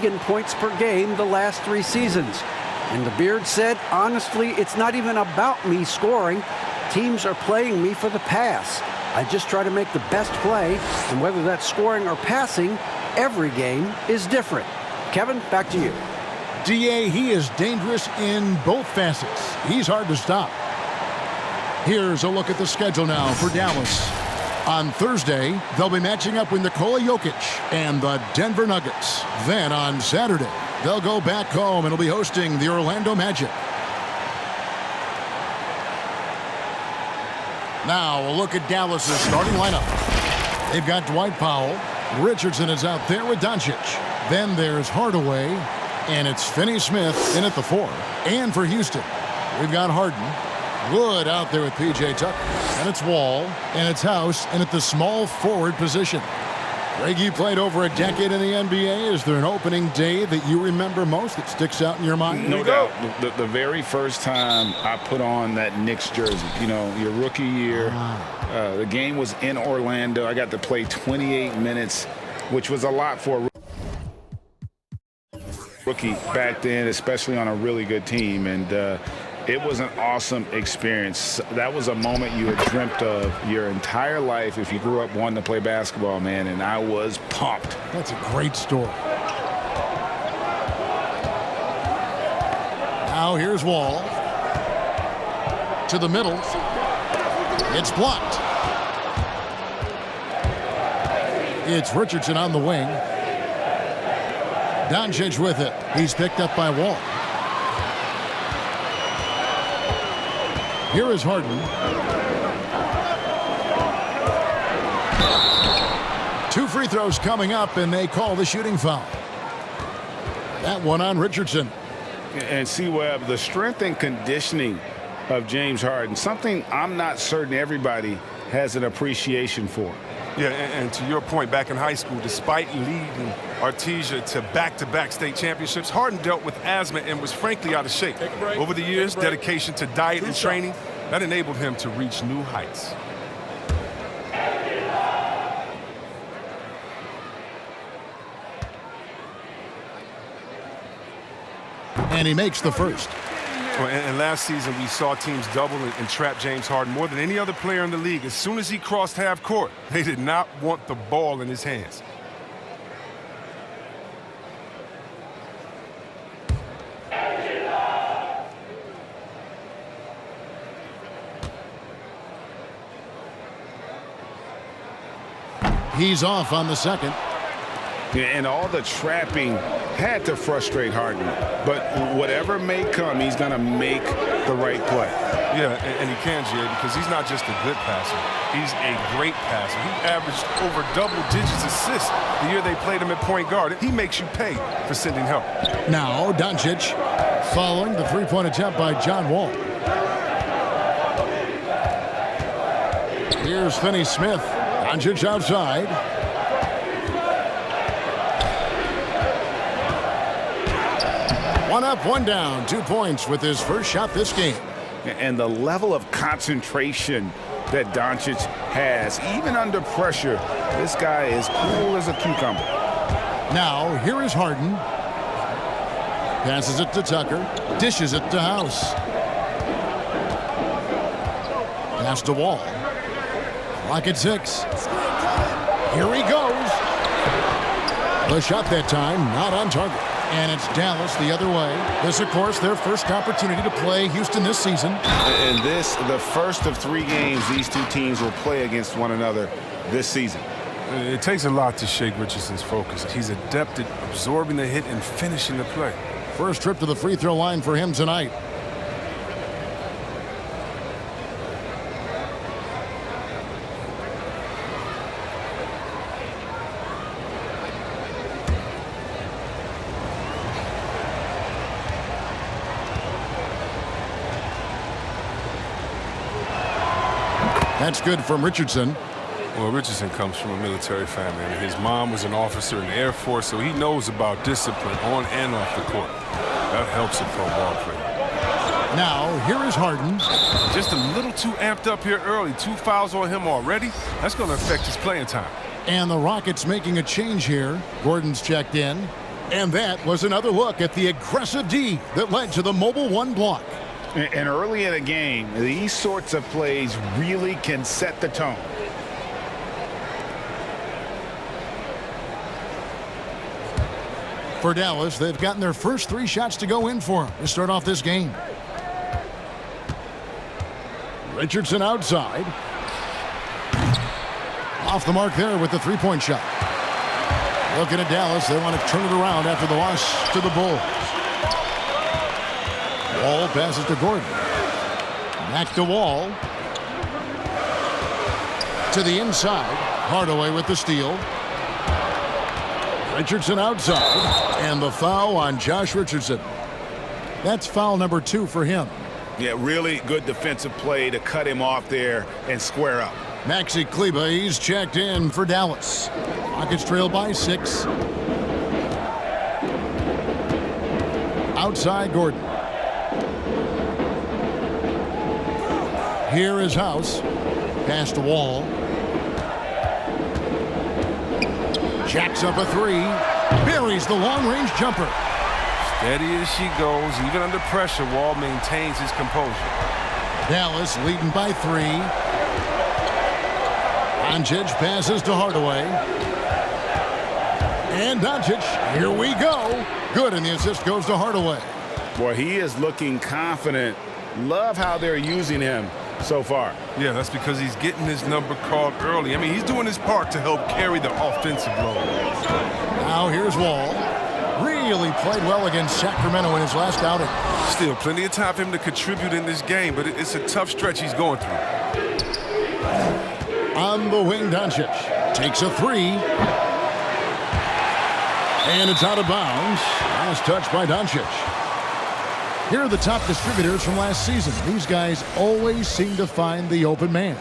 in points per game the last 3 seasons. And the Beard said, honestly, it's not even about me scoring. Teams are playing me for the pass. I just try to make the best play, and whether that's scoring or passing, every game is different. Kevin, back to you. DA, he is dangerous in both facets. He's hard to stop. Here's a look at the schedule now for Dallas. On Thursday, they'll be matching up with Nikola Jokic and the Denver Nuggets. Then on Saturday, they'll go back home and will be hosting the Orlando Magic. Now a look at Dallas's starting lineup. They've got Dwight Powell. Richardson is out there with Doncic. Then there's Hardaway. And it's Finney-Smith in at the 4. And for Houston, we've got Harden. Wood out there with P.J. Tucker. And it's Wall. And it's House. And at the small forward position. Greg, you played over a decade in the NBA. Is there an opening day that you remember most that sticks out in your mind? No doubt. The very first time I put on that Knicks jersey, you know, your rookie year, the game was in Orlando. I got to play 28 minutes, which was a lot for a rookie back then, especially on a really good team. And it was an awesome experience. That was a moment you had dreamt of your entire life if you grew up wanting to play basketball, man, and I was pumped. That's a great story. Now here's Wall. To the middle. It's blocked. It's Richardson on the wing. Doncic with it. He's picked up by Wall. Here is Harden. 2 free throws coming up, and they call the shooting foul. That one on Richardson. And see, Webb, the strength and conditioning of James Harden, something I'm not certain everybody has an appreciation for. Yeah, and to your point, back in high school, despite leading Artesia to back-to-back state championships, Harden dealt with asthma and was frankly out of shape. Over the years, dedication to diet and training, that enabled him to reach new heights. And he makes the first. Well, and last season, we saw teams double and trap James Harden more than any other player in the league. As soon as he crossed half court, they did not want the ball in his hands. He's off on the second. And all the trapping had to frustrate Harden. But whatever may come, he's going to make the right play. Yeah, and he can, Jay, because he's not just a good passer. He's a great passer. He averaged over double-digits assists the year they played him at point guard. He makes you pay for sending help. Now Doncic following the three-point attempt by John Wall. Here's Finney-Smith. Doncic outside. One up, one down. 2 points with his first shot this game. And the level of concentration that Doncic has, even under pressure, this guy is cool as a cucumber. Now, here is Harden. Passes it to Tucker. Dishes it to House. Pass to Wall. Clock at 6. Here he goes. The shot that time, not on target. And it's Dallas the other way. This, of course, their first opportunity to play Houston this season. And this, the first of 3 games these two teams will play against one another this season. It takes a lot to shake Richardson's focus. He's adept at absorbing the hit and finishing the play. First trip to the free throw line for him tonight. That's good from Richardson. Well, Richardson comes from a military family. I mean, his mom was an officer in the Air Force, so he knows about discipline on and off the court. That helps a pro ball player. Now, here is Harden. Just a little too amped up here early. 2 fouls on him already. That's going to affect his playing time. And the Rockets making a change here. Gordon's checked in. And that was another look at the aggressive D that led to the mobile one block. And early in a game, these sorts of plays really can set the tone. For Dallas, they've gotten their first 3 shots to go in for them to start off this game. Richardson outside. Off the mark there with the three-point shot. Looking at Dallas, they want to turn it around after the loss to the Bulls. Wall passes to Gordon. Back to Wall. To the inside. Hardaway with the steal. Richardson outside. And the foul on Josh Richardson. That's foul number 2 for him. Yeah, really good defensive play to cut him off there and square up. Maxi Kleber, he's checked in for Dallas. Rockets trail by 6. Outside Gordon. Here is House. Pass to Wall. Jacks up a 3. Buries the long-range jumper. Steady as she goes, even under pressure, Wall maintains his composure. Dallas leading by 3. Doncic passes to Hardaway. And Doncic, here we go. Good, and the assist goes to Hardaway. Boy, he is looking confident. Love how they're using him so far. Yeah, that's because he's getting his number called early. I mean, he's doing his part to help carry the offensive load. Now here's Wall. Really played well against Sacramento in his last outing. Still plenty of time for him to contribute in this game, but it's a tough stretch he's going through. On the wing, Doncic takes a 3. And it's out of bounds. Last touch by Doncic. Here are the top distributors from last season. These guys always seem to find the open man.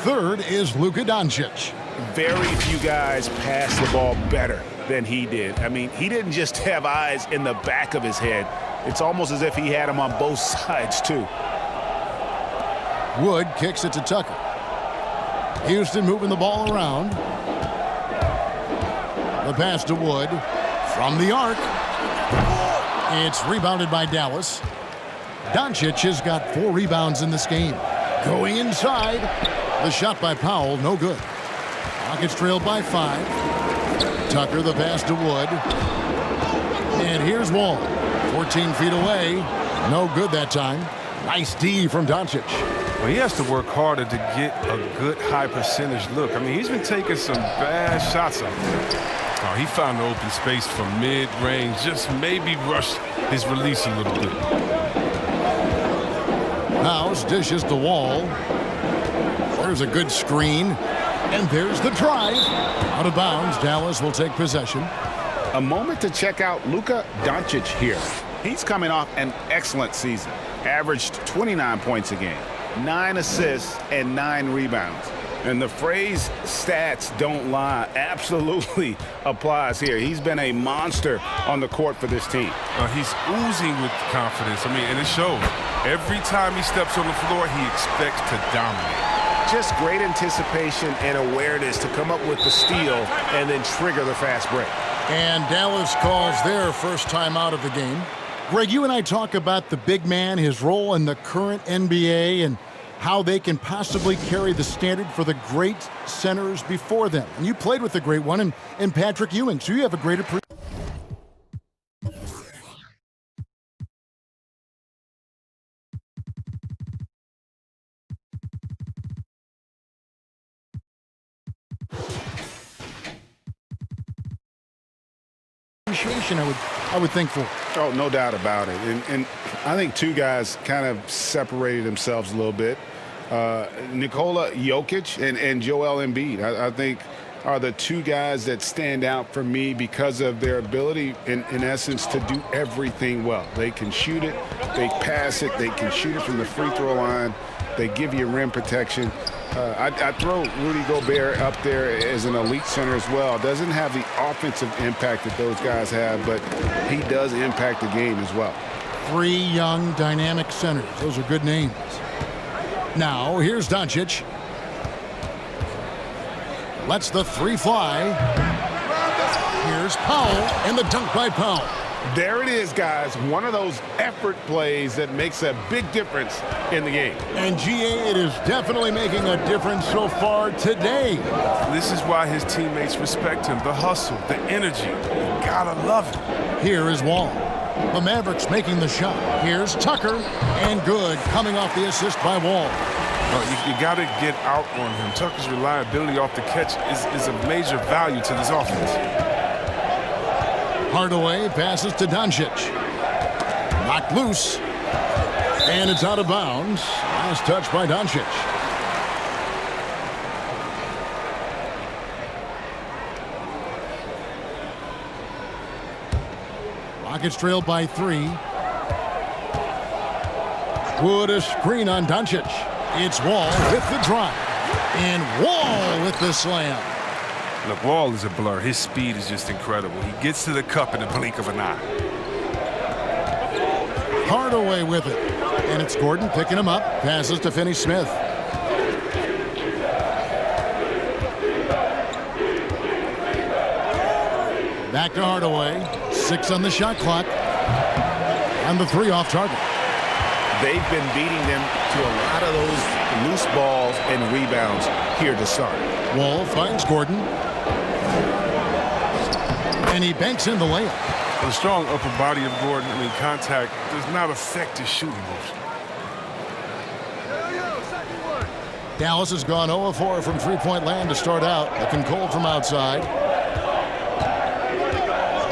Third is Luka Doncic. Very few guys pass the ball better than he did. I mean, he didn't just have eyes in the back of his head. It's almost as if he had them on both sides, too. Wood kicks it to Tucker. Houston moving the ball around. The pass to Wood from the arc. It's rebounded by Dallas. Doncic has got 4 rebounds in this game. Going inside. The shot by Powell, no good. Rockets trailed by 5. Tucker, the pass to Wood. And here's Wall. 14 feet away. No good that time. Nice D from Doncic. Well, he has to work harder to get a good high percentage look. I mean, he's been taking some bad shots out there. Oh, he found the open space from mid-range. Just maybe rushed his release a little bit. House dishes the Wall. There's a good screen. And there's the drive. Out of bounds, Dallas will take possession. A moment to check out Luka Doncic here. He's coming off an excellent season. Averaged 29 points a game, 9 assists, and 9 rebounds. And the phrase stats don't lie absolutely applies here. He's been a monster on the court for this team. He's oozing with confidence. I mean, and it shows. Every time he steps on the floor, he expects to dominate. Just great anticipation and awareness to come up with the steal and then trigger the fast break. And Dallas calls their first time out of the game. Greg, you and I talk about the big man, his role in the current NBA, and how they can possibly carry the standard for the great centers before them. And you played with the great one in Patrick Ewing, so you have a great appreciation. I would think for. Oh, no doubt about it. And I think 2 guys kind of separated themselves a little bit. Nikola Jokic and Joel Embiid, I think, are the 2 guys that stand out for me because of their ability, in essence, to do everything well. They can shoot it, they pass it, they can shoot it from the free throw line, they give you rim protection. I throw Rudy Gobert up there as an elite center as well. Doesn't have the offensive impact that those guys have, but he does impact the game as well. 3 young, dynamic centers. Those are good names. Now, here's Doncic. Lets the 3 fly. Here's Here's Powell, and the dunk by Powell. There it is, guys. One of those effort plays that makes a big difference in the game. And GA, it is definitely making a difference so far today. This is why his teammates respect him. The hustle, the energy. You gotta love it. Here is Wall. The Mavericks making the shot. Here's Tucker, and good, coming off the assist by Wall. You got to get out on him. Tucker's reliability off the catch is of major value to this offense. Hardaway passes to Doncic. Knocked loose. And it's out of bounds. Last touch by Doncic. Rockets trailed by 3. Wood a screen on Doncic. It's Wall with the drive. And Wall with the slam. Look, Wall is a blur. His speed is just incredible. He gets to the cup in the blink of an eye. Hardaway with it. And it's Gordon picking him up. Passes to Finney-Smith. Back to Hardaway. 6 on the shot clock. And the 3 off target. They've been beating them to a lot of those loose balls and rebounds here to start. Wall finds Gordon. And he banks in the layup. The strong upper body of Gordon, contact does not affect his shooting motion. Dallas has gone 0-4 from three-point land to start out. Looking cold from outside.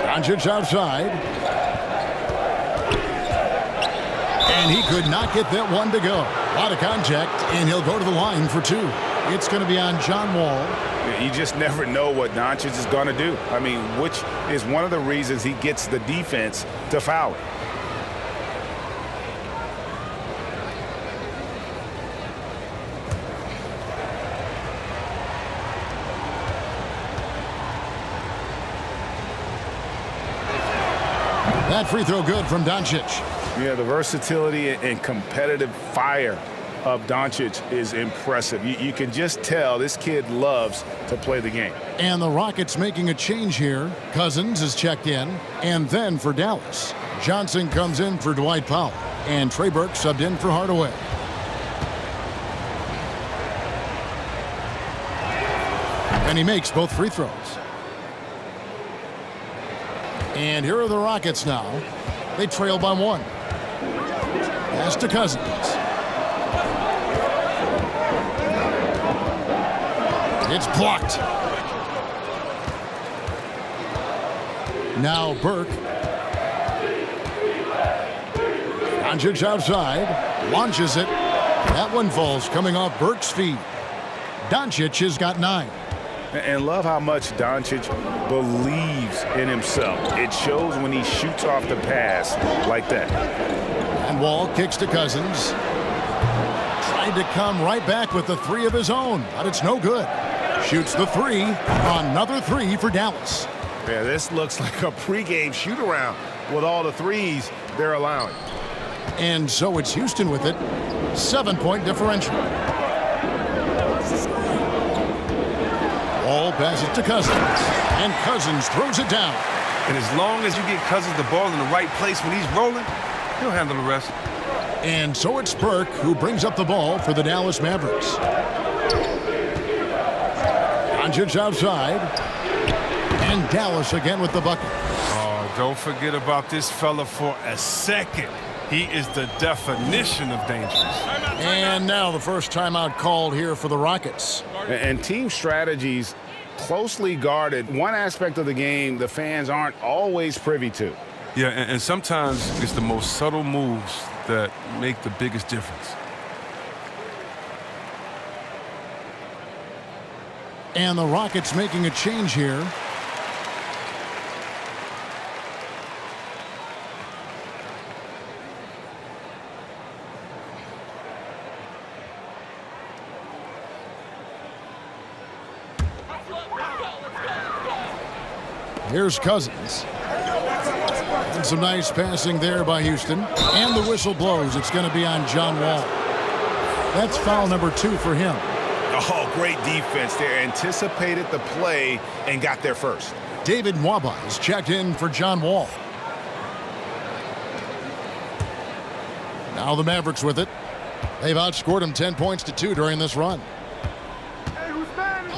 Doncic outside. And he could not get that one to go. A lot of contact, and he'll go to the line for 2. It's going to be on John Wall. You just never know what Doncic is going to do. Which is one of the reasons he gets the defense to foul it. That free throw good from Doncic. Yeah, the versatility and competitive fire of Doncic is impressive. You can just tell this kid loves to play the game. And the Rockets making a change here. Cousins is checked in. And then for Dallas, Johnson comes in for Dwight Powell. And Trey Burke subbed in for Hardaway. And he makes both free throws. And here are the Rockets now. They trail by 1. Pass to Cousins. It's blocked. Now Burke. Doncic outside. Launches it. That one falls coming off Burke's feet. Doncic has got 9. And love how much Doncic believes in himself. It shows when he shoots off the pass like that. And Wall kicks to Cousins. Tried to come right back with the 3 of his own, but it's no good. Shoots the 3. Another 3 for Dallas. Yeah, this looks like a pregame shoot-around with all the 3s they're allowing. And so it's Houston with it. 7-point differential. Wall passes to Cousins. And Cousins throws it down. And as long as you get Cousins the ball in the right place when he's rolling, he'll handle the rest. And so it's Burke who brings up the ball for the Dallas Mavericks. Doncic outside. And Dallas again with the bucket. Oh, don't forget about this fella for a second. He is the definition of dangerous. And now the first timeout called here for the Rockets. And team strategies closely guarded. One aspect of the game the fans aren't always privy to. Yeah, and sometimes it's the most subtle moves that make the biggest difference. And the Rockets making a change here. Here's Cousins. And some nice passing there by Houston. And the whistle blows. It's going to be on John Wall. That's foul number 2 for him. Oh, great defense there. Anticipated the play and got there first. David Nwaba is checked in for John Wall. Now the Mavericks with it. They've outscored them 10 points to 2 during this run.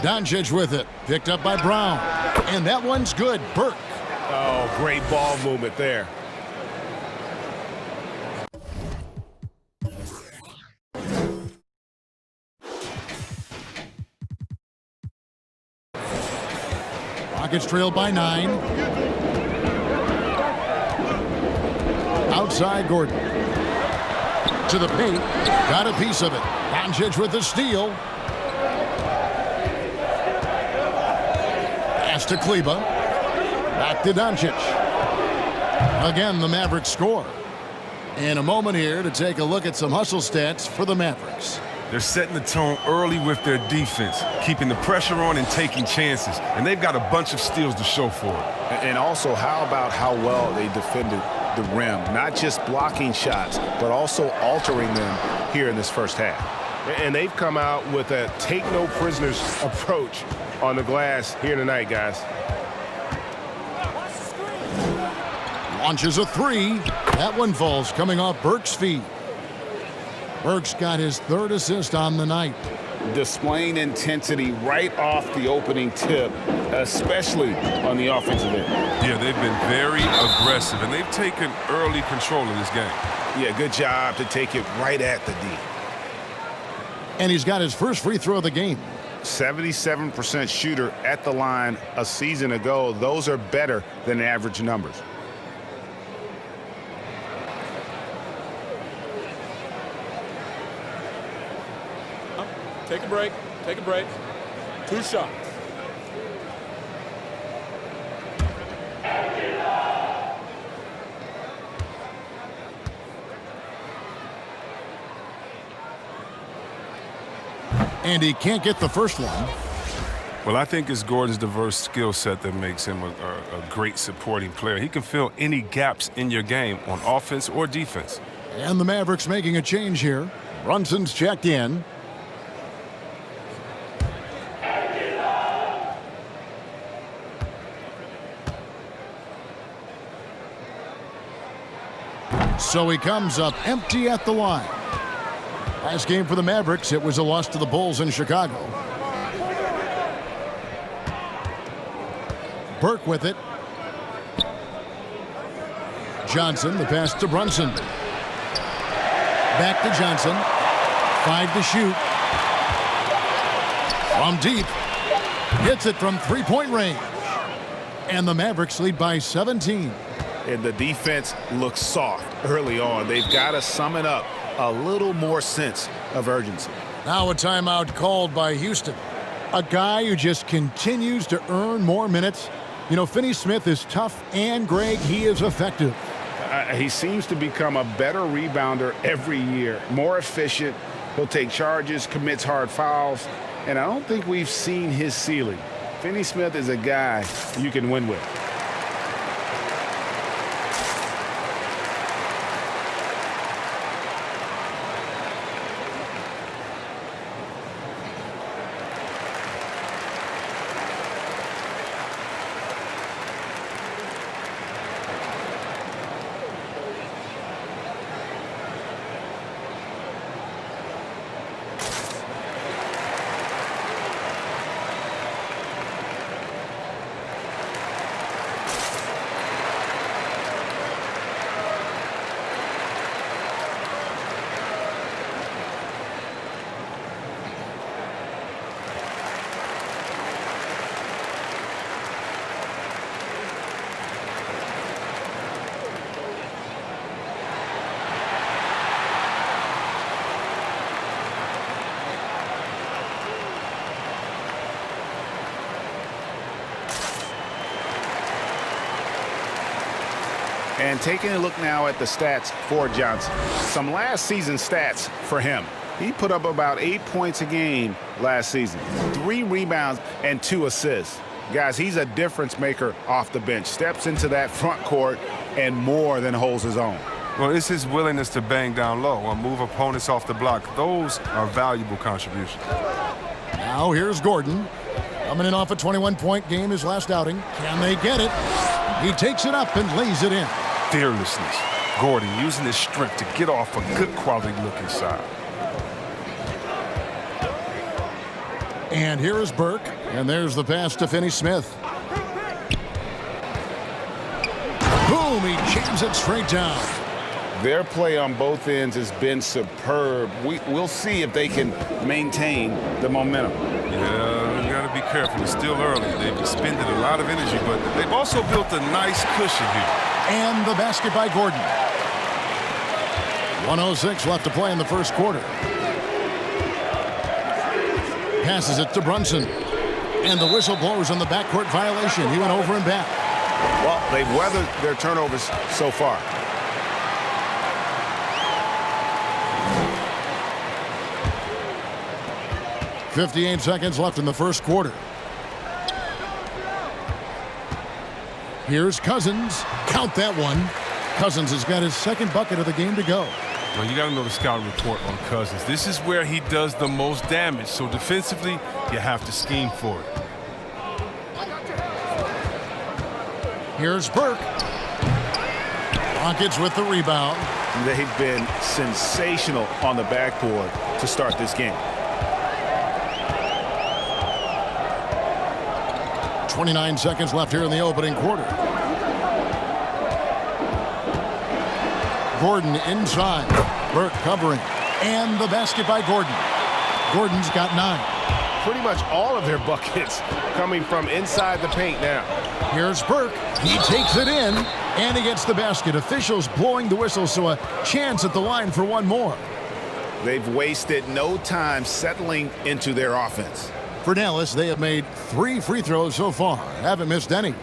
Doncic with it. Picked up by Brown. And that one's good. Burke. Oh, great ball movement there. Rockets trailed by 9. Outside Gordon. To the paint. Got a piece of it. Doncic with the steal. Pass to Kleba. Back to Doncic. Again, the Mavericks score. In a moment here to take a look at some hustle stats for the Mavericks. They're setting the tone early with their defense, keeping the pressure on and taking chances. And they've got a bunch of steals to show for it. And also, how about how well they defended the rim? Not just blocking shots, but also altering them here in this first half. And they've come out with a take-no-prisoners approach on the glass here tonight, guys. Launches a 3. That one falls coming off Burke's feet. Burke's got his 3rd assist on the night. Displaying intensity right off the opening tip, especially on the offensive end. Yeah, they've been very aggressive, and they've taken early control of this game. Yeah, good job to take it right at the D. And he's got his first free throw of the game. 77% shooter at the line a season ago. Those are better than average numbers. Take a break. Take a break. 2 shots. And he can't get the first one. Well, I think it's Gordon's diverse skill set that makes him a great supporting player. He can fill any gaps in your game on offense or defense. And the Mavericks making a change here. Brunson's checked in. So he comes up empty at the line. Last game for the Mavericks, it was a loss to the Bulls in Chicago. Burke with it. Johnson, the pass to Brunson. Back to Johnson. 5 to shoot. From deep. Hits it from 3-point range. And the Mavericks lead by 17. And the defense looks soft early on. They've got to sum it up. A little more sense of urgency. Now a timeout called by Houston. A guy who just continues to earn more minutes. You know, Finney Smith is tough, and Greg, he is effective. He seems to become a better rebounder every year. More efficient. He'll take charges, commits hard fouls. And I don't think we've seen his ceiling. Finney Smith is a guy you can win with. And taking a look now at the stats for Johnson. Some last season stats for him. He put up about 8 points a game last season. 3 rebounds and 2 assists. Guys, he's a difference maker off the bench. Steps into that front court and more than holds his own. Well, it's his willingness to bang down low or move opponents off the block. Those are valuable contributions. Now here's Gordon. Coming in off a 21-point game, his last outing. Can they get it? He takes it up and lays it in. Fearlessness. Gordon using his strength to get off a good quality looking shot. And here is Burke. And there's the pass to Finney-Smith. Boom! He jams it straight down. Their play on both ends has been superb. We'll see if they can maintain the momentum. Yeah, you got to be careful. It's still early. They've expended a lot of energy, but they've also built a nice cushion here. And the basket by Gordon. 1:06 left to play in the first quarter. Passes it to Brunson. And the whistle blows on the backcourt violation. He went over and back. Well, they've weathered their turnovers so far. .58 seconds left in the first quarter. Here's Cousins. Count that one. Cousins has got his second bucket of the game to go. Well, you got to know the scouting report on Cousins. This is where he does the most damage. So defensively, you have to scheme for it. Here's Burke. Rockets with the rebound. They've been sensational on the backboard to start this game. 29 seconds left here in the opening quarter. Gordon inside. Burke covering. And the basket by Gordon. Gordon's got 9. Pretty much all of their buckets coming from inside the paint now. Here's Burke. He takes it in, and he gets the basket. Officials blowing the whistle, so a chance at the line for one more. They've wasted no time settling into their offense. For Dallas, they have made 3 free throws so far. Haven't missed any.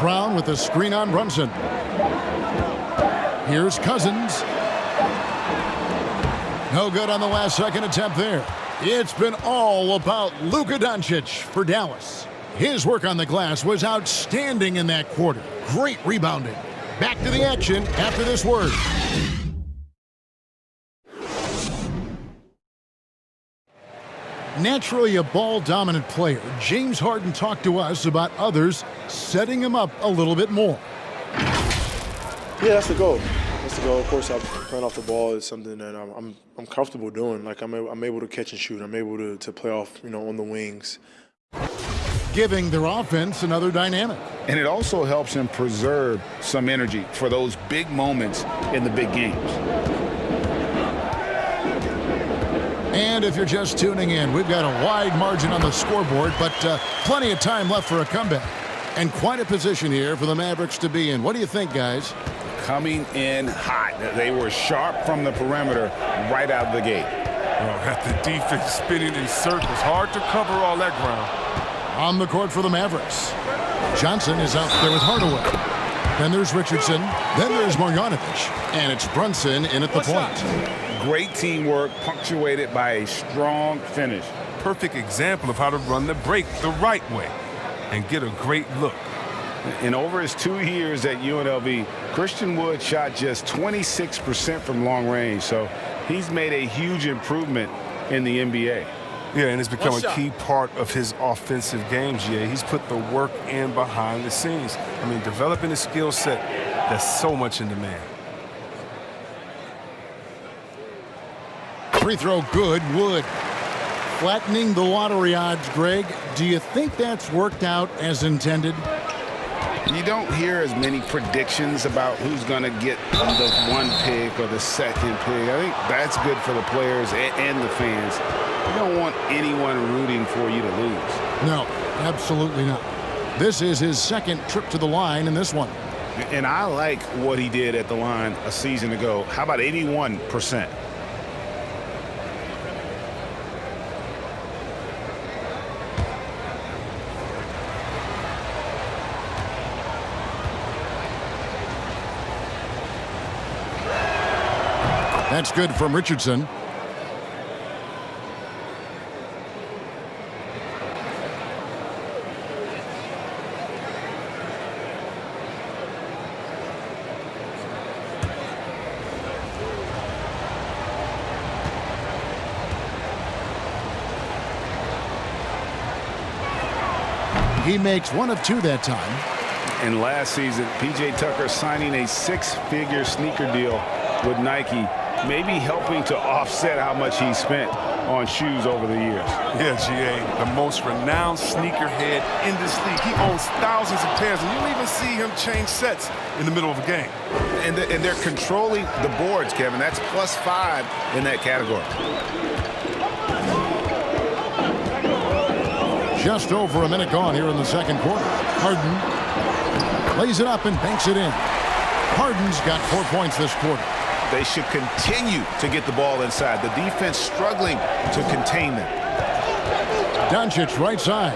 Brown with the screen on Brunson. Here's Cousins. No good on the last second attempt there. It's been all about Luka Doncic for Dallas. His work on the glass was outstanding in that quarter. Great rebounding. Back to the action after this word. Naturally a ball-dominant player, James Harden talked to us about others setting him up a little bit more. Yeah, that's the goal. That's the goal. Of course, playing off the ball is something that I'm comfortable doing. Like I'm able to catch and shoot. I'm able to play off, on the wings. Giving their offense another dynamic. And it also helps him preserve some energy for those big moments in the big games. And if you're just tuning in, we've got a wide margin on the scoreboard, but plenty of time left for a comeback. And quite a position here for the Mavericks to be in. What do you think, guys? Coming in hot. They were sharp from the perimeter right out of the gate. At the defense spinning in circles. Hard to cover all that ground. On the court for the Mavericks. Johnson is out there with Hardaway. Then there's Richardson. Then there's Marjanovic. And it's Brunson in at the point. Great teamwork punctuated by a strong finish. Perfect example of how to run the break the right way and get a great look. In over his 2 years at UNLV, Christian Wood shot just 26% from long range, so he's made a huge improvement in the NBA. Yeah, and it's become a key part of his offensive game, GA. He's put the work in behind the scenes. I mean, developing a skill set that's so much in demand. Free throw good, Wood. Flattening the lottery odds, Greg. Do you think that's worked out as intended? You don't hear as many predictions about who's going to get the 1 pick or the 2nd pick. I think that's good for the players and the fans. You don't want anyone rooting for you to lose. No, absolutely not. This is his 2nd trip to the line in this one. And I like what he did at the line a season ago. How about 81%? That's good from Richardson. He makes one of two that time. And last season, P.J. Tucker signing a six-figure sneaker deal with Nike, maybe helping to offset how much he spent on shoes over the years. Yeah, G.A., the most renowned sneakerhead in this league. He owns thousands of pairs, and you don't even see him change sets in the middle of a game. And they're controlling the boards, Kevin. That's +5 in that category. Just over a minute gone here in the second quarter. Harden lays it up and banks it in. Harden's got 4 points this quarter. They should continue to get the ball inside. The defense struggling to contain them. Doncic right side.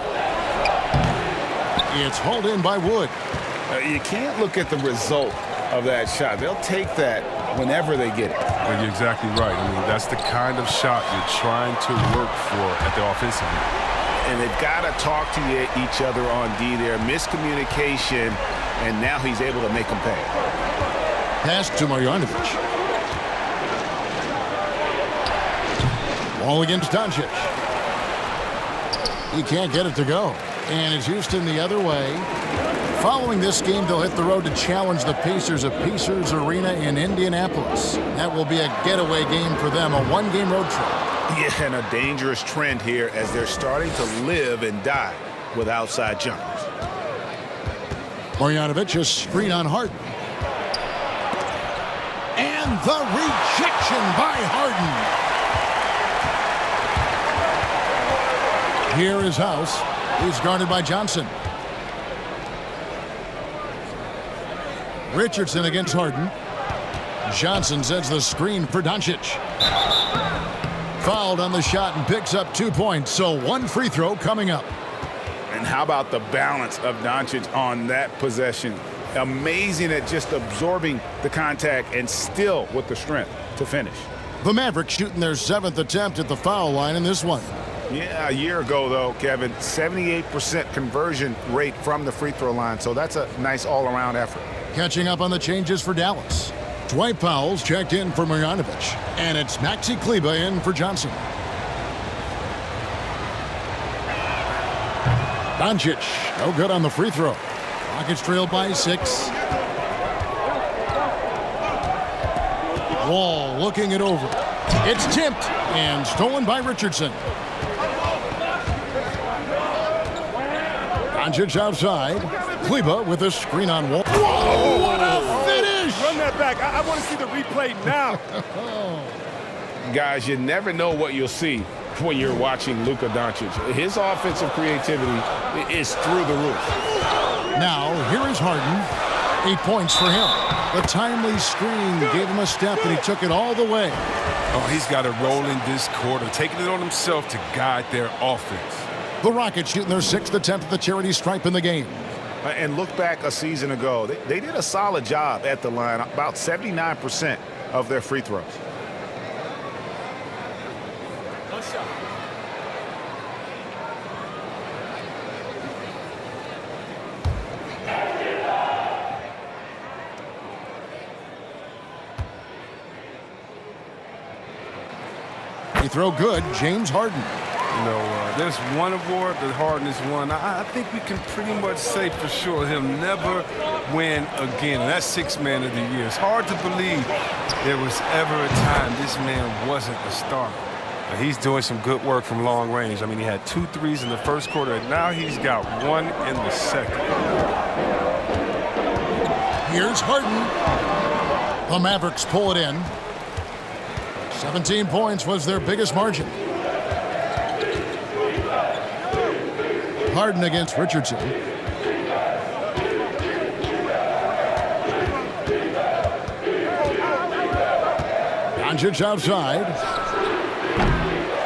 It's hauled in by Wood. You can't look at the result of that shot. They'll take that whenever they get it. Well, you're exactly right. I mean, that's the kind of shot you're trying to work for at the offensive end. And they've got to talk to each other on D there. Miscommunication, and now he's able to make them pay. Pass to Marjanovic. Ball against Doncic. He can't get it to go. And it's Houston the other way. Following this game, they'll hit the road to challenge the Pacers at Pacers Arena in Indianapolis. That will be a getaway game for them, a one-game road trip. Yeah, and a dangerous trend here as they're starting to live and die with outside jumpers. Marjanovic, a screen on Harden. And the rejection by Harden. Here is House. He's guarded by Johnson. Richardson against Harden. Johnson sets the screen for Doncic. Fouled on the shot and picks up 2 points, so one free throw coming up. And how about the balance of Doncic on that possession? Amazing at just absorbing the contact and still with the strength to finish. The Mavericks shooting their 7th attempt at the foul line in this one. Yeah, a year ago, though, Kevin, 78% conversion rate from the free throw line, so that's a nice all-around effort. Catching up on the changes for Dallas. Dwight Powell's checked in for Marjanovic, and it's Maxi Kleber in for Johnson. Doncic, no good on the free throw. Rockets trail by 6. Wall looking it over. It's tipped and stolen by Richardson. Doncic outside. Kleber with a screen on Wall. Whoa, what a finish! Run that back. I want to see the replay now. Guys, you never know what you'll see when you're watching Luka Doncic. His offensive creativity is through the roof. Now, here is Harden. 8 points for him. The timely screen gave him a step, and he took it all the way. Oh, he's got to roll in this quarter, taking it on himself to guide their offense. The Rockets shooting their 6th attempt at the charity stripe in the game. And look back a season ago. They did a solid job at the line, about 79% of their free throws. Free throw good, James Harden. You know, there's one award that Harden has won. I think we can pretty much say for sure he'll never win again. And that's Sixth Man of the Year. It's hard to believe there was ever a time this man wasn't a star. He's doing some good work from long range. I mean, he had 2 threes in the first quarter, and now he's got 1 in the second. Here's Harden. The Mavericks pull it in. 17 points was their biggest margin. Harden against Richardson. Doncic outside.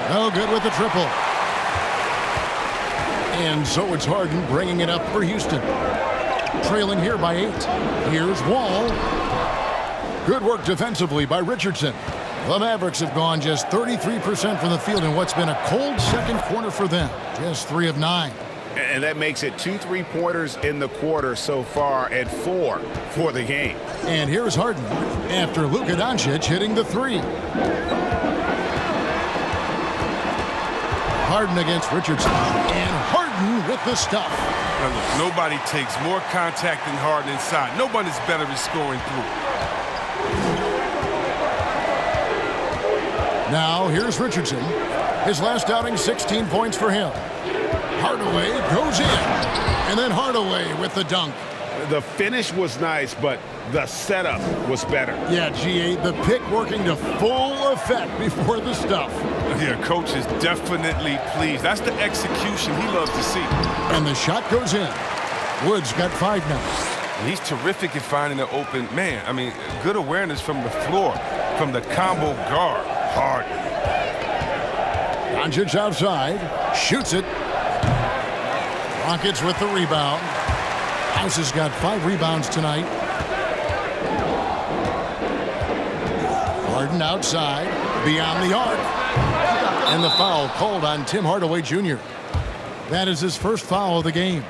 No good with the triple. And so it's Harden bringing it up for Houston. Trailing here by 8. Here's Wall. Good work defensively by Richardson. The Mavericks have gone just 33% from the field in what's been a cold second quarter for them. Just 3 of 9. And that makes it 2 3-pointers in the quarter so far and 4 for the game. And here's Harden after Luka Doncic hitting the 3. Harden against Richardson. And Harden with the stuff. Now look, nobody takes more contact than Harden inside. Nobody's better at scoring through. Now, here's Richardson. His last outing, 16 points for him. Hardaway goes in. And then Hardaway with the dunk. The finish was nice, but the setup was better. Yeah, G8, the pick working to full effect before the stuff. Yeah, coach is definitely pleased. That's the execution he loves to see. And the shot goes in. Wood's got 5 now. And he's terrific at finding an open man. I mean, good awareness from the floor, from the combo guard. Harden. Doncic outside, shoots it. Rockets with the rebound. House has got 5 rebounds tonight. Harden outside, beyond the arc. And the foul called on Tim Hardaway Jr. That is his first foul of the game.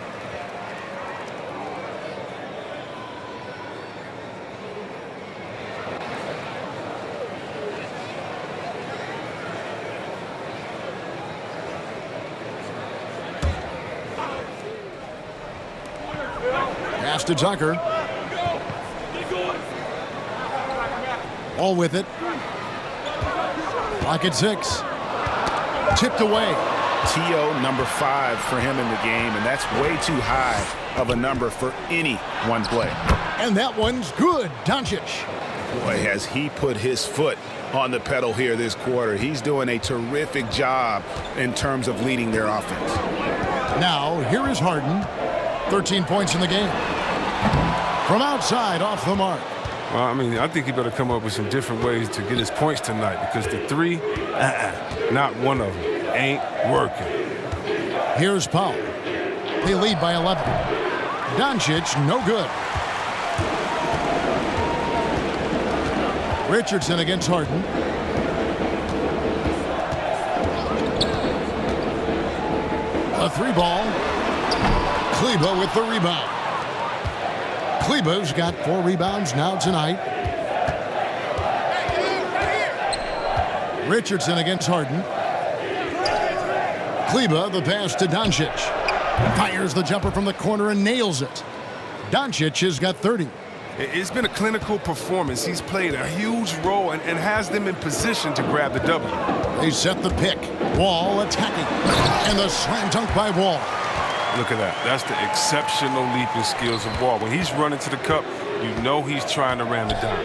Pass to Tucker. All with it. Clock at 6. Tipped away. TO number 5 for him in the game, and that's way too high of a number for any one play. And that one's good. Doncic. Boy, has he put his foot on the pedal here this quarter. He's doing a terrific job in terms of leading their offense. Now, here is Harden. 13 points in the game. From outside, off the mark. Well, I mean, I think he better come up with some different ways to get his points tonight because the 3, not one of them, ain't working. Here's Powell. They lead by 11. Doncic, no good. Richardson against Harden. A 3-ball. Kleba with the rebound. Kleba's got 4 rebounds now tonight. Richardson against Harden. Kleba, the pass to Doncic. Fires the jumper from the corner and nails it. Doncic has got 30. It's been a clinical performance. He's played a huge role and has them in position to grab the W. They set the pick. Wall attacking. And the slam dunk by Wall. Look at that. That's the exceptional leaping skills of Wall. When he's running to the cup, you know he's trying to ram it down.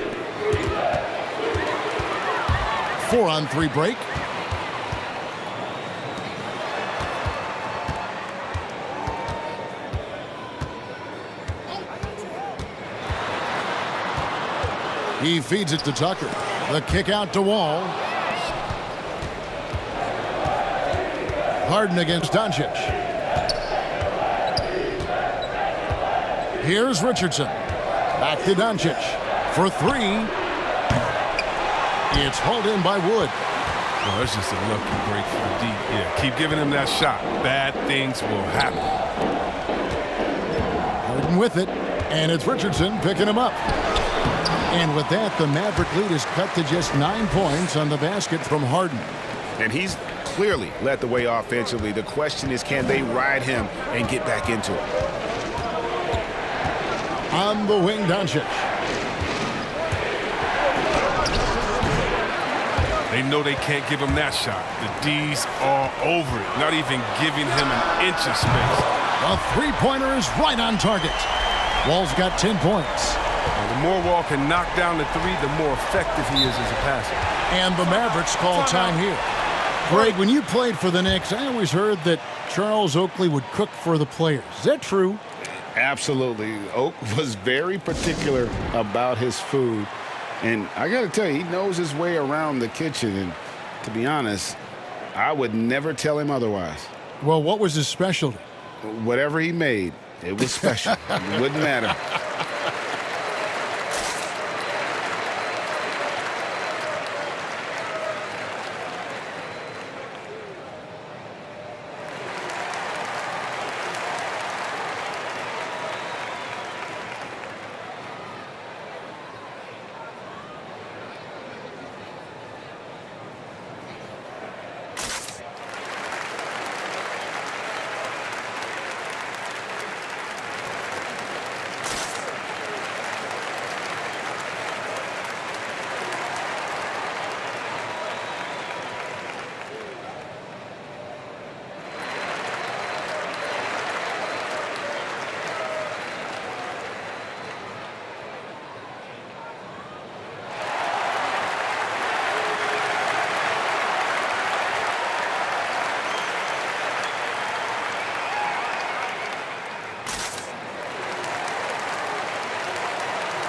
4-on-3 break. He feeds it to Tucker. The kick out to Wall. Harden against Doncic. Here's Richardson. Back to Doncic for 3. It's hauled in by Wood. Oh, that's just a lucky break for the deep. Yeah, keep giving him that shot. Bad things will happen. Harden with it, and it's Richardson picking him up. And with that, the Maverick lead is cut to just 9 points on the basket from Harden. And he's clearly led the way offensively. The question is, can they ride him and get back into it? On the wing, Doncic. They know they can't give him that shot. The D's all over it, not even giving him an inch of space. The three-pointer is right on target. Wall's got 10 points. The more Wall can knock down the 3, the more effective he is as a passer. And the Mavericks call time here. Greg, when you played for the Knicks, I always heard that Charles Oakley would cook for the players. Is that true? Absolutely. Oak was very particular about his food. And I got to tell you, he knows his way around the kitchen. And to be honest, I would never tell him otherwise. Well, what was his specialty? Whatever he made, it was special. It wouldn't matter.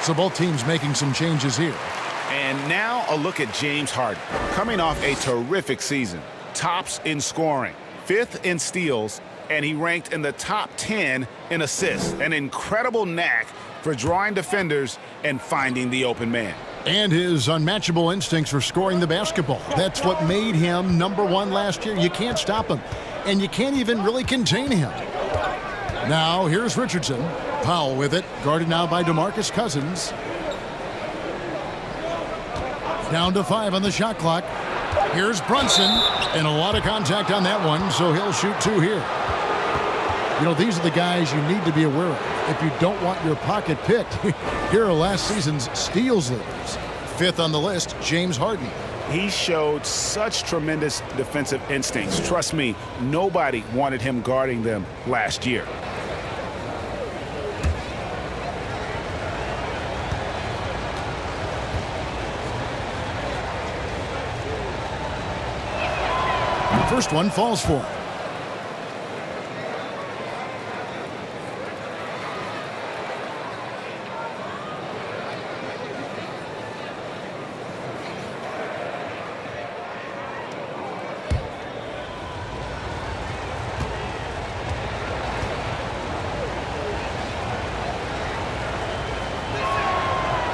So both teams making some changes here. And now a look at James Harden, coming off a terrific season. Tops in scoring, 5th in steals, and he ranked in the top 10 in assists. An incredible knack for drawing defenders and finding the open man. And his unmatchable instincts for scoring the basketball. That's what made him #1 last year. You can't stop him, and you can't even really contain him. Now, here's Richardson. Powell with it, guarded now by DeMarcus Cousins. Down to 5 on the shot clock. Here's Brunson, and a lot of contact on that one, so he'll shoot 2 here. You know, these are the guys you need to be aware of if you don't want your pocket picked. Here are last season's steals leaders. 5th on the list, James Harden. He showed such tremendous defensive instincts. Trust me, nobody wanted him guarding them last year. First one falls for him.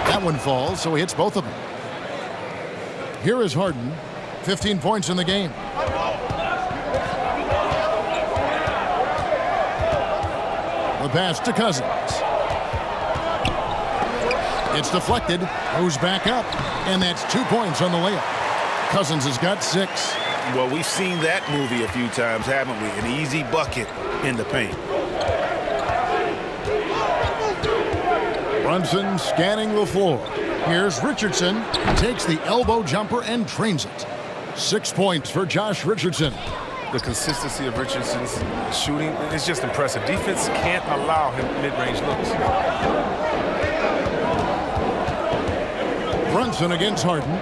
That one falls, so he hits both of them. Here is Harden, 15 points in the game. The pass to Cousins. It's deflected, goes back up, and that's 2 points on the layup. Cousins has got 6. Well, we've seen that movie a few times, haven't we? An easy bucket in the paint. Brunson scanning the floor. Here's Richardson. Takes the elbow jumper and drains it. 6 points for Josh Richardson. The consistency of Richardson's shooting is just impressive. Defense can't allow him mid-range looks. Brunson against Harden.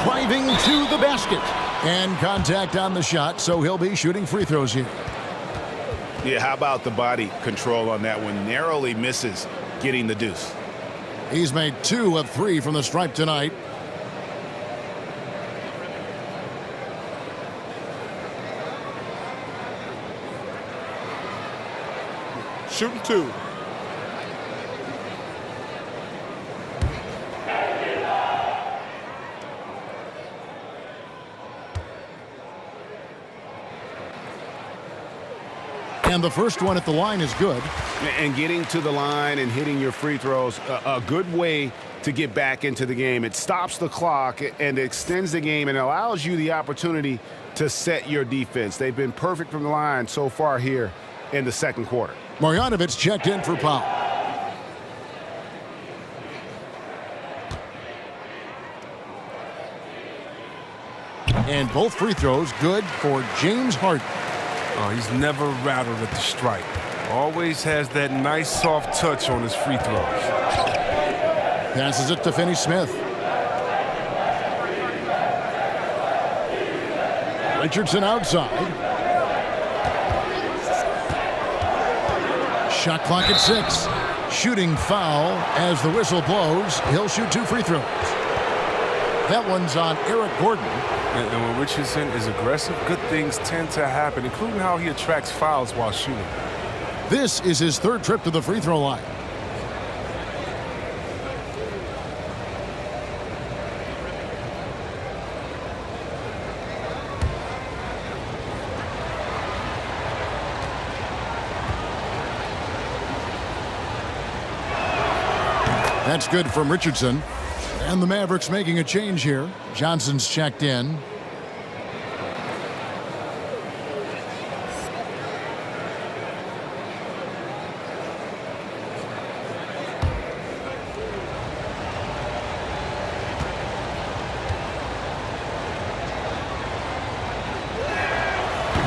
Driving to the basket. And contact on the shot, so he'll be shooting free throws here. Yeah, how about the body control on that one? Narrowly misses getting the deuce. He's made 2 of 3 from the stripe tonight. Shooting 2. And the first one at the line is good. And getting to the line and hitting your free throws, a good way to get back into the game. It stops the clock and extends the game and allows you the opportunity to set your defense. They've been perfect from the line so far here in the second quarter. Marjanovic checked in for Powell. And both free throws good for James Harden. Oh, he's never rattled at the stripe. Always has that nice soft touch on his free throws. Passes it to Finney-Smith. Richardson outside. Shot clock at 6. Shooting foul as the whistle blows. He'll shoot 2 free throws. That one's on Eric Gordon. And when Richardson is aggressive, good things tend to happen, including how he attracts fouls while shooting. This is his 3rd trip to the free throw line. That's good from Richardson. And the Mavericks making a change here. Johnson's checked in.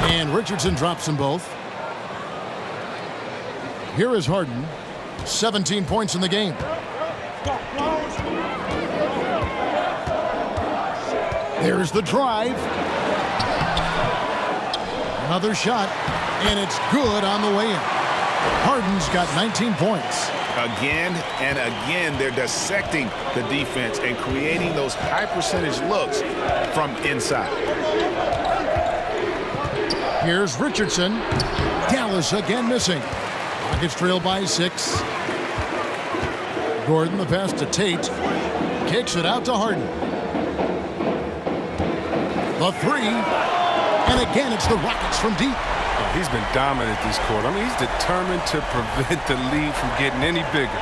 And Richardson drops them both. Here is Harden. 17 points in the game. There's the drive. Another shot, and it's good on the way in. Harden's got 19 points. Again and again, they're dissecting the defense and creating those high percentage looks from inside. Here's Richardson. Dallas again missing. Rockets trail by 6. Gordon, the pass to Tate. Kicks it out to Harden. The 3. And again, it's the Rockets from deep. Oh, he's been dominant this quarter. I mean, he's determined to prevent the lead from getting any bigger.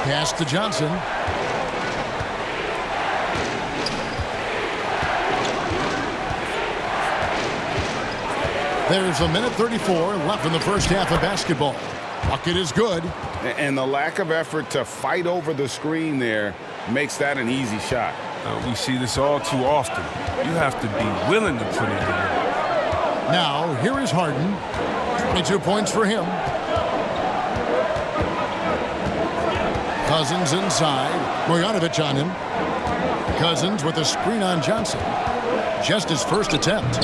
Pass to Johnson. There's a minute 34 left in the first half of basketball. Bucket is good. And the lack of effort to fight over the screen there makes that an easy shot. We see this all too often. You have to be willing to put it in. Now, here is Harden. 22 points for him. Cousins inside. Marjanovic on him. Cousins with a screen on Johnson. Just his first attempt.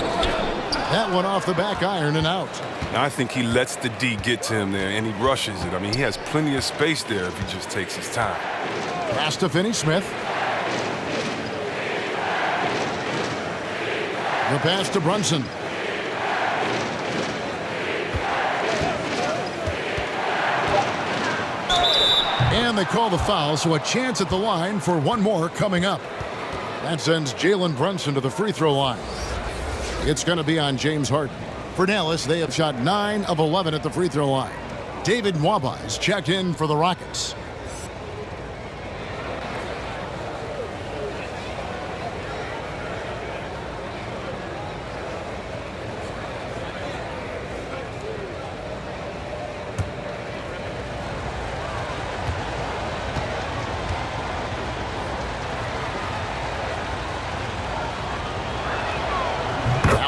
That one off the back iron and out. Now, I think he lets the D get to him there, and he rushes it. I mean, he has plenty of space there if he just takes his time. Pass to Finney-Smith. The pass to Brunson. And they call the foul, so a chance at the line for one more coming up. That sends Jalen Brunson to the free throw line. It's going to be on James Harden. For Dallas, they have shot 9 of 11 at the free throw line. David Nwaba is checked in for the Rockets.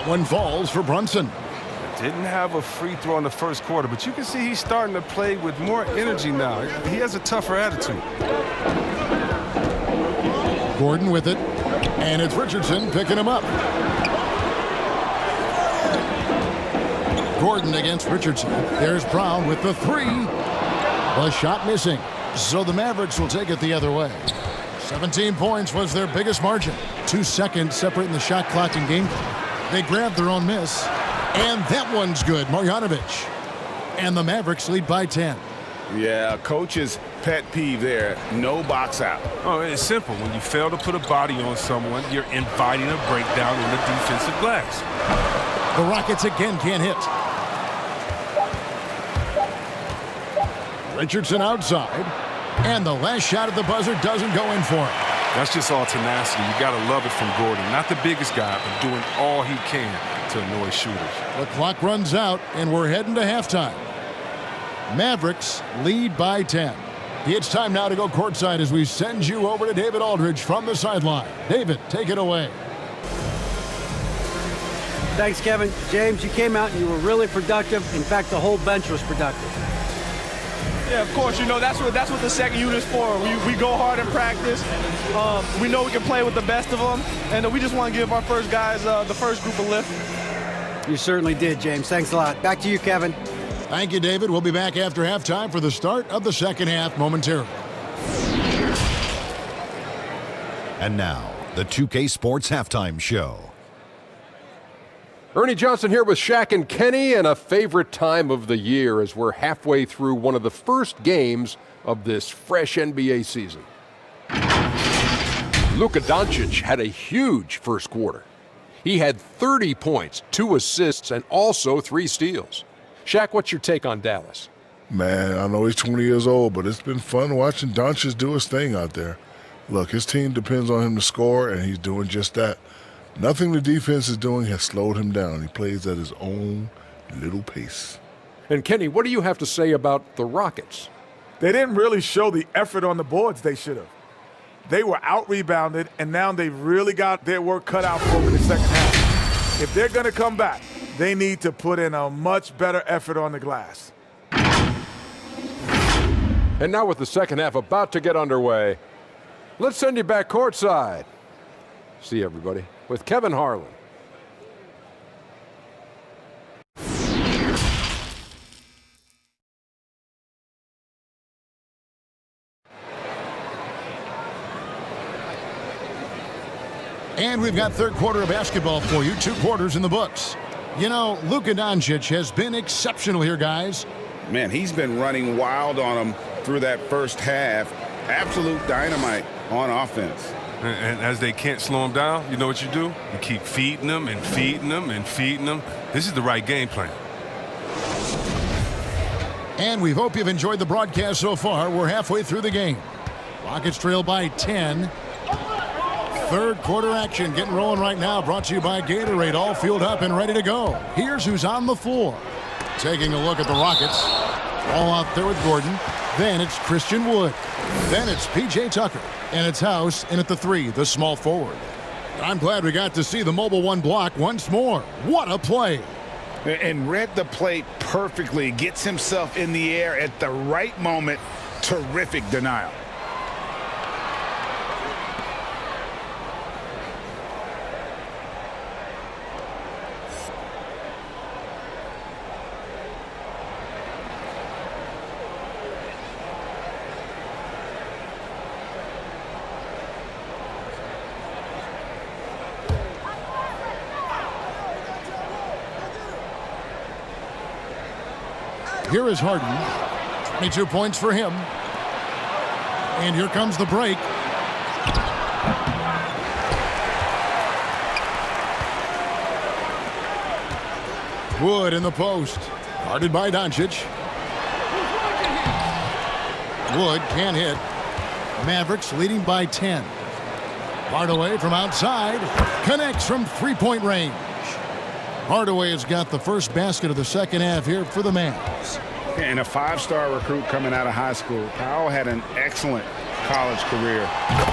One falls for Brunson. Didn't have a free throw in the first quarter, but you can see he's starting to play with more energy now. He has a tougher attitude. Gordon with it, and it's Richardson picking him up. Gordon against Richardson. There's Brown with the 3. The shot missing, so the Mavericks will take it the other way. 17 points was their biggest margin. 2 seconds separating the shot clock and game clock. They grabbed their own miss, and that one's good. Marjanovic. And the Mavericks lead by 10. Yeah, coach's pet peeve there. No box out. Oh, it's simple. When you fail to put a body on someone, you're inviting a breakdown in the defensive glass. The Rockets again can't hit. Richardson outside. And the last shot at the buzzer doesn't go in for him. That's just all tenacity. You got to love it from Gordon. Not the biggest guy, but doing all he can to annoy shooters. The clock runs out, and we're heading to halftime. Mavericks lead by 10. It's time now to go courtside as we send you over to David Aldridge from the sideline. David, take it away. Thanks, Kevin. James, you came out and you were really productive. In fact, the whole bench was productive. Yeah, of course. You know, that's what the second unit is for. We go hard in practice. We know we can play with the best of them, and we just want to give our first guys the first group a lift. You certainly did, James. Thanks a lot. Back to you, Kevin. Thank you, David. We'll be back after halftime for the start of the second half momentarily. And now, the 2K Sports Halftime Show. Ernie Johnson here with Shaq and Kenny, and a favorite time of the year as we're halfway through one of the first games of this fresh NBA season. Luka Doncic had a huge first quarter. He had 30 points, 2 assists, and also 3 steals. Shaq, what's your take on Dallas? Man, I know he's 20 years old, but it's been fun watching Doncic do his thing out there. Look, his team depends on him to score, and he's doing just that. Nothing the defense is doing has slowed him down. He plays at his own little pace. And Kenny, what do you have to say about the Rockets? They didn't really show the effort on the boards they should have. They were out-rebounded, and now they've really got their work cut out for them in the second half. If they're going to come back, they need to put in a much better effort on the glass. And now with the second half about to get underway, let's send you back courtside. See everybody with Kevin Harlan. And we've got third quarter of basketball for you, 2 quarters in the books. You know, Luka Doncic has been exceptional here, guys. Man, he's been running wild on them through that first half. Absolute dynamite on offense. And as they can't slow him down, you know what you do? You keep feeding them and feeding them and feeding them. This is the right game plan. And we hope you've enjoyed the broadcast so far. We're halfway through the game. Rockets trail by 10. Third quarter action getting rolling right now. Brought to you by Gatorade. All fueled up and ready to go. Here's who's on the floor. Taking a look at the Rockets. All out there with Gordon. Then it's Christian Wood. Then it's P.J. Tucker. And it's House in at the 3, the small forward. I'm glad we got to see the mobile 1 block once more. What a play. And read the play perfectly. Gets himself in the air at the right moment. Terrific denial. Here is Harden. 22 points for him. And here comes the break. Wood in the post. Guarded by Doncic. Wood can't hit. Mavericks leading by 10. Hardaway from outside. Connects from three-point range. Hardaway has got the first basket of the second half here for the Mavs. And a 5-star recruit coming out of high school. Powell had an excellent college career,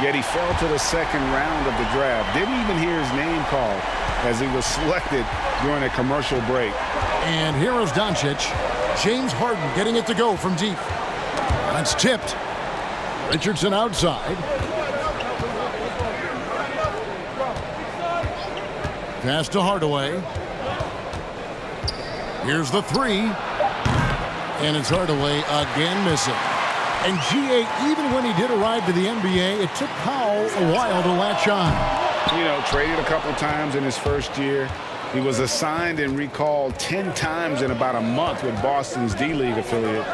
yet he fell to the second round of the draft. Didn't even hear his name called as he was selected during a commercial break. And here is Doncic. James Harden getting it to go from deep. That's tipped. Richardson outside. Pass to Hardaway. Here's the 3. And it's Hardaway again missing. And G.A., even when he did arrive to the NBA, it took Powell a while to latch on. You know, traded a couple times in his first year. He was assigned and recalled 10 times in about a month with Boston's D-League affiliate.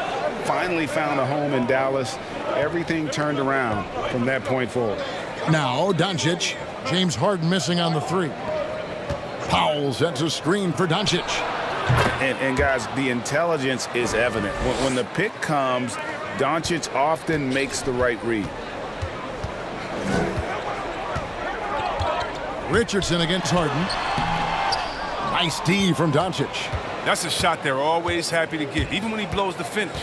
Finally found a home in Dallas. Everything turned around from that point forward. Now Doncic. James Harden missing on the 3. Powell sets a screen for Doncic. And guys, the intelligence is evident. When the pick comes, Doncic often makes the right read. Richardson against Harden. Nice D from Doncic. That's a shot they're always happy to give, even when he blows the finish.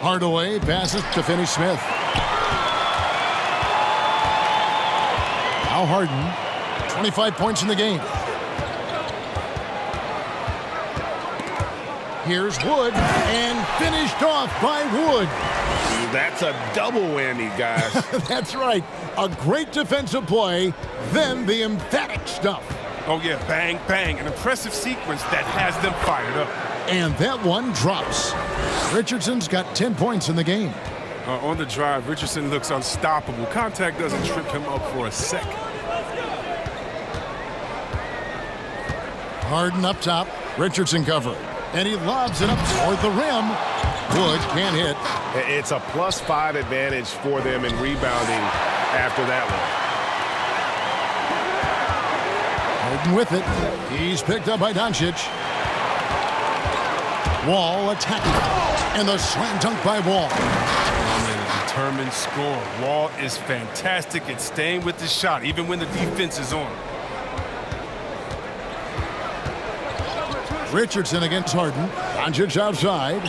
Hardaway passes to Finney-Smith. Now Harden, 25 points in the game. Here's Wood, and finished off by Wood. That's a double whammy, guys. That's right. A great defensive play, then the emphatic stuff. Oh, yeah, bang, bang. An impressive sequence that has them fired up. And that one drops. Richardson's got 10 points in the game. On the drive, Richardson looks unstoppable. Contact doesn't trip him up for a second. Harden up top. Richardson covering. And he lobs it up toward the rim. Wood can't hit. It's a +5 advantage for them in rebounding after that one. Harden with it. He's picked up by Doncic. Wall attacking. And the slam dunk by Wall. A determined score. Wall is fantastic at staying with the shot, even when the defense is on. Richardson against Harden. Doncic outside.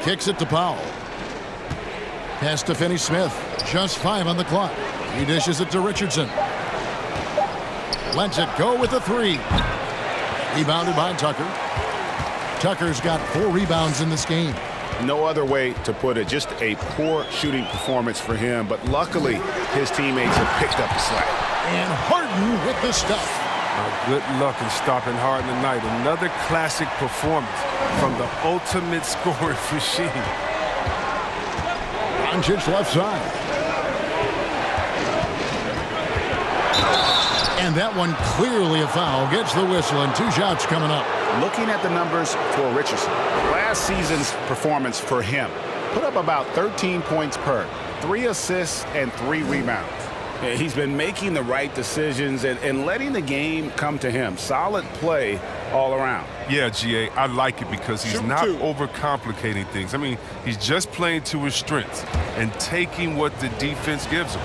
Kicks it to Powell. Pass to Finney-Smith. Just 5 on the clock. He dishes it to Richardson. Lets it go with a 3. Rebounded by Tucker. Tucker's got 4 rebounds in this game. No other way to put it. Just a poor shooting performance for him. But luckily, his teammates have picked up the slack. And Harden with the stuff. Good luck in stopping Harden tonight. Another classic performance from the ultimate scoring machine. Doncic left side. And that one clearly a foul. Gets the whistle and 2 shots coming up. Looking at the numbers for Richardson, last season's performance for him, put up about 13 points per, 3 assists and 3 rebounds. He's been making the right decisions and letting the game come to him. Solid play all around. Yeah, GA, I like it because he's not overcomplicating things. I mean, he's just playing to his strengths and taking what the defense gives him.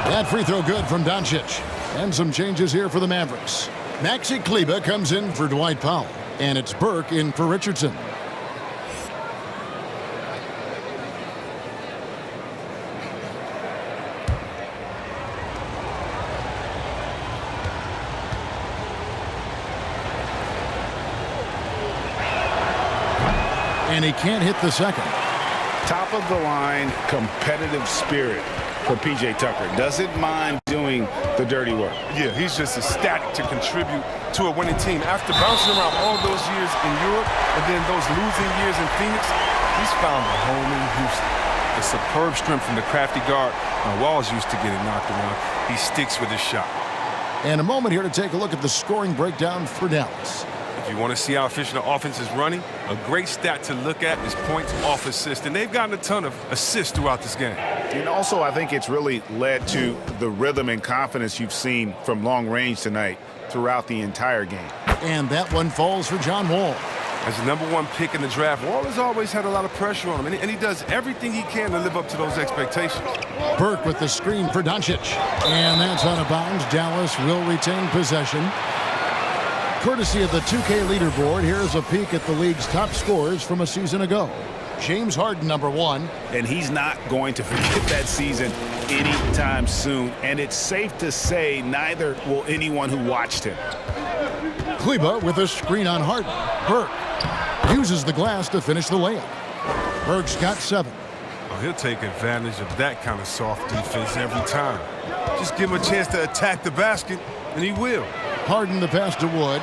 That free throw good from Doncic. And some changes here for the Mavericks. Maxi Kleber comes in for Dwight Powell. And it's Burke in for Richardson. And he can't hit the second. Top of the line competitive spirit for P.J. Tucker. Doesn't mind doing the dirty work. Yeah, he's just ecstatic to contribute to a winning team. After bouncing around all those years in Europe and then those losing years in Phoenix, he's found a home in Houston. A superb strength from the crafty guard. Wall's used to getting knocked around. He sticks with his shot. And a moment here to take a look at the scoring breakdown for Dallas. If you want to see how efficient the offense is running, a great stat to look at is points off assist. And they've gotten a ton of assists throughout this game. And also, I think it's really led to the rhythm and confidence you've seen from long range tonight throughout the entire game. And that one falls for John Wall. As the #1 pick in the draft, Wall has always had a lot of pressure on him, and he does everything he can to live up to those expectations. Burke with the screen for Doncic. And that's out of bounds. Dallas will retain possession. Courtesy of the 2K leaderboard, here's a peek at the league's top scorers from a season ago. James Harden, #1. And he's not going to forget that season anytime soon. And it's safe to say neither will anyone who watched him. Kleber with a screen on Harden. Burke uses the glass to finish the layup. Burke's got 7. Oh, he'll take advantage of that kind of soft defense every time. Just give him a chance to attack the basket, and he will. Harden the pass to Wood.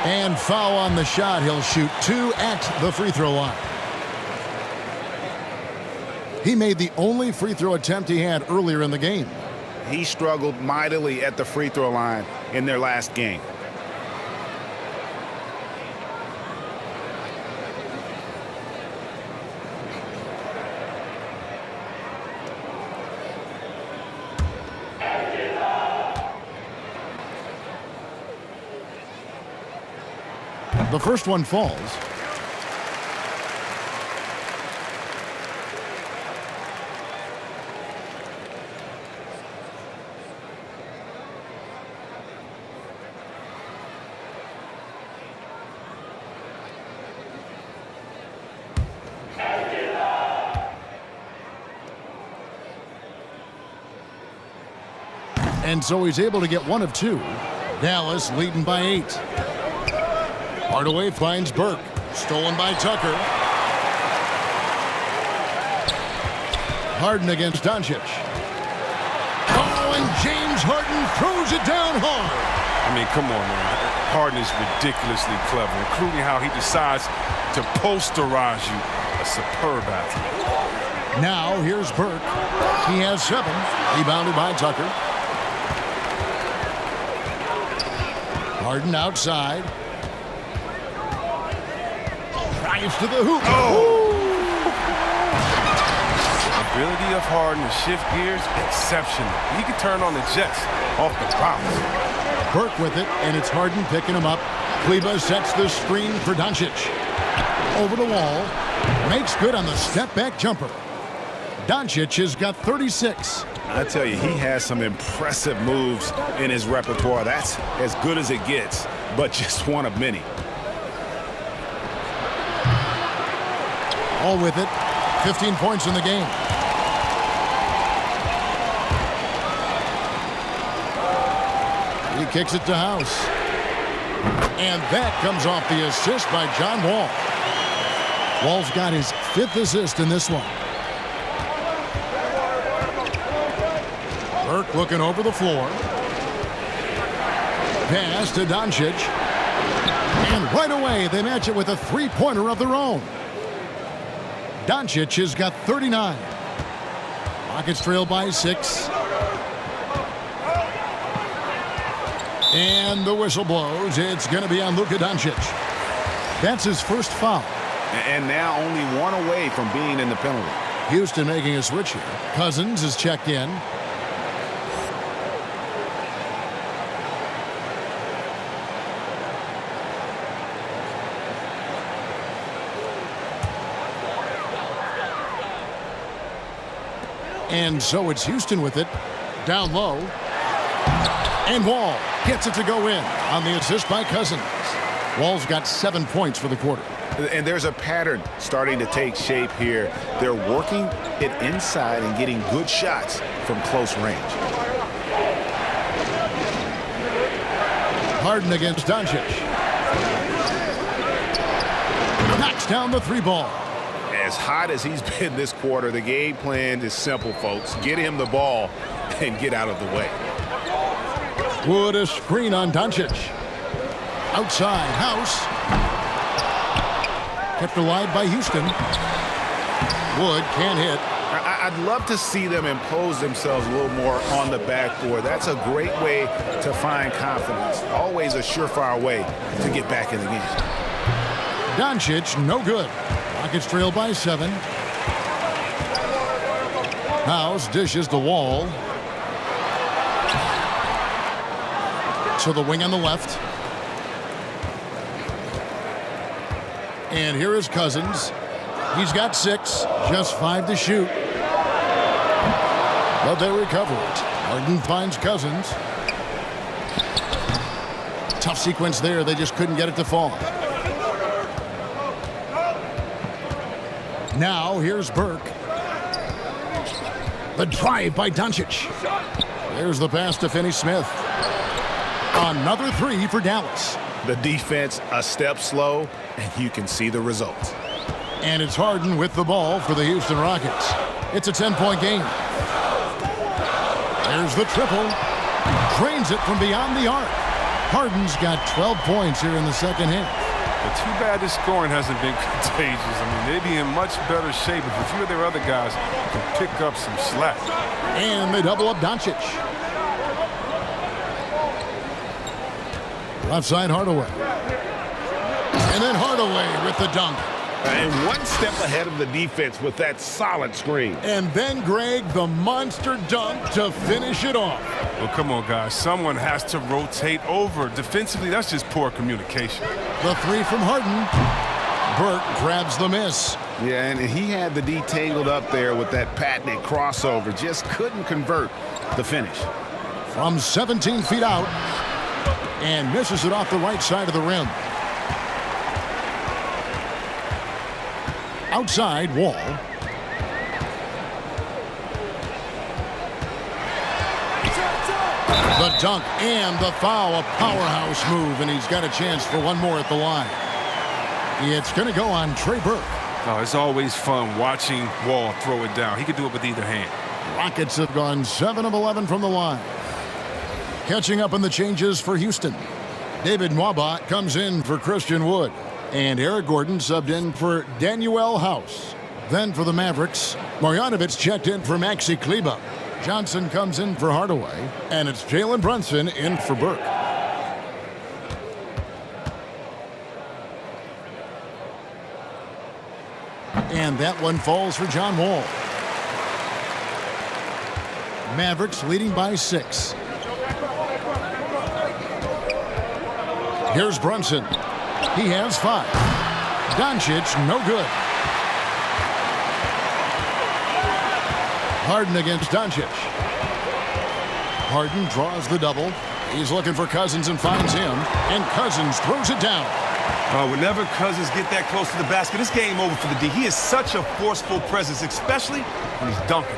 And foul on the shot. He'll shoot 2 at the free throw line. He made the only free throw attempt he had earlier in the game. He struggled mightily at the free throw line in their last game. The first one falls. And so he's able to get 1 of 2. Dallas leading by 8. Hardaway finds Burke. Stolen by Tucker. Harden against Doncic. Oh, and James Harden throws it down hard. I mean, come on, man. Harden is ridiculously clever, including how he decides to posterize you. A superb athlete. Now here's Burke. He has 7. Rebounded by Tucker. Harden outside. Drives to the hoop. Oh! The ability of Harden to shift gears, exceptional. He can turn on the Jets off the bounce. Burke with it, and it's Harden picking him up. Kleber sets the screen for Doncic. Over the wall. Makes good on the step-back jumper. Doncic has got 36. I tell you, he has some impressive moves in his repertoire. That's as good as it gets, but just one of many. All with it. 15 points in the game. He kicks it to House. And that comes off the assist by John Wall. Wall's got his 5th assist in this one. Burke looking over the floor. Pass to Doncic. And right away, they match it with a three-pointer of their own. Doncic has got 39. Rockets trail by 6. And the whistle blows. It's going to be on Luka Doncic. That's his first foul. And now only one away from being in the penalty. Houston making a switch here. Cousins is checked in. And so it's Houston with it. Down low. And Wall gets it to go in on the assist by Cousins. Wall's got 7 points for the quarter. And there's a pattern starting to take shape here. They're working it inside and getting good shots from close range. Harden against Doncic. Knocks down the three ball. As hot as he's been this quarter, the game plan is simple, folks. Get him the ball and get out of the way. Wood a screen on Doncic. Outside, House. Kept alive by Houston. Wood can't hit. I'd love to see them impose themselves a little more on the backboard. That's a great way to find confidence. Always a surefire way to get back in the game. Doncic, no good. Rockets trail by 7. House dishes the Wall. To the wing on the left. And here is Cousins. He's got 6, just 5 to shoot. But they recover it. Harden finds Cousins. Tough sequence there. They just couldn't get it to fall. Now here's Burke. The drive by Doncic. There's the pass to Finney-Smith. Another 3 for Dallas. The defense a step slow, and you can see the results. And it's Harden with the ball for the Houston Rockets. It's a 10-point game. There's the triple. Drains it from beyond the arc. Harden's got 12 points here in the second half. But too bad this scoring hasn't been contagious. I mean, they'd be in much better shape if a few of their other guys can pick up some slack. And they double up Doncic. Left side, Hardaway. And then Hardaway with the dunk. And one step ahead of the defense with that solid screen. And then Greg, the monster dunk to finish it off. Well, come on, guys. Someone has to rotate over. Defensively, that's just poor communication. The 3 from Harden. Burke grabs the miss. Yeah, and he had the D tangled up there with that patented crossover. Just couldn't convert the finish. From 17 feet out. And misses it off the right side of the rim. Outside, Wall. The dunk and the foul, a powerhouse move, and he's got a chance for one more at the line. It's going to go on Trey Burke. Oh, it's always fun watching Wall throw it down. He could do it with either hand. Rockets have gone 7 of 11 from the line. Catching up on the changes for Houston. David Nwaba comes in for Christian Wood. And Eric Gordon subbed in for Danuel House. Then for the Mavericks, Marjanovic checked in for Maxi Kleber. Johnson comes in for Hardaway. And it's Jalen Brunson in for Burke. And that one falls for John Wall. Mavericks leading by 6. Here's Brunson. He has 5. Doncic, no good. Harden against Doncic. Harden draws the double. He's looking for Cousins and finds him. And Cousins throws it down. Whenever Cousins get that close to the basket, it's game over for the D. He is such a forceful presence, especially when he's dunking.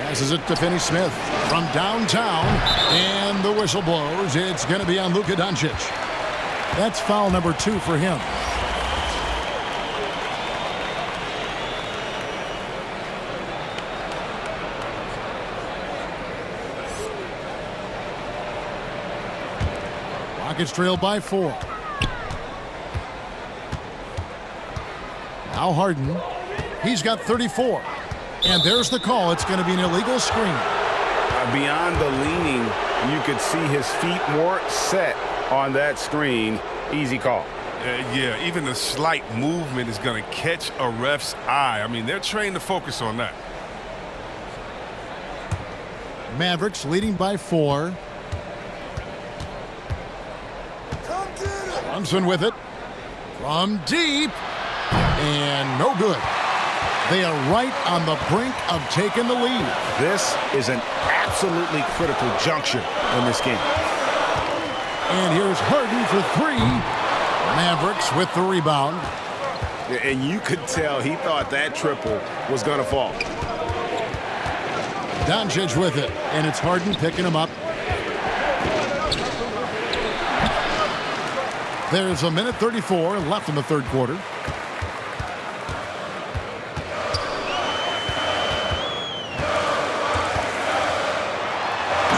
Passes it to Finney-Smith from downtown, and the whistle blows. It's going to be on Luka Doncic. That's foul number 2 for him. Rockets trail by 4. Now Harden. He's got 34. And there's the call. It's going to be an illegal screen. Beyond the leaning, you could see his feet more set on that screen. Easy call. Yeah, even a slight movement is going to catch a ref's eye. I mean, they're trained to focus on that. Mavericks leading by 4. Brunson with it. From deep. And no good. They are right on the brink of taking the lead. This is an absolutely critical juncture in this game. And here's Harden for 3. Mavericks with the rebound. And you could tell he thought that triple was going to fall. Doncic with it, and it's Harden picking him up. There's a minute 34 left in the third quarter.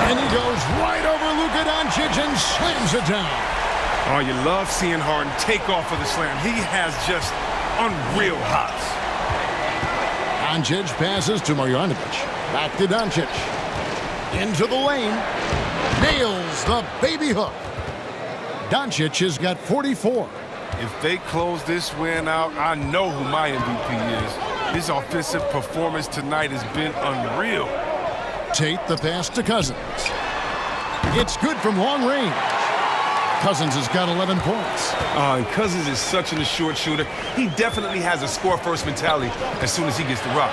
And he goes right over Luka Doncic and slams it down. Oh, you love seeing Harden take off for the slam. He has just unreal hops. Doncic passes to Marjanovic. Back to Doncic. Into the lane. Nails the baby hook. Doncic has got 44. If they close this win out, I know who my MVP is. His offensive performance tonight has been unreal. Tate the pass to Cousins. It's good from long range. Cousins has got 11 points. And Cousins is such an assured shooter. He definitely has a score-first mentality as soon as he gets the rock.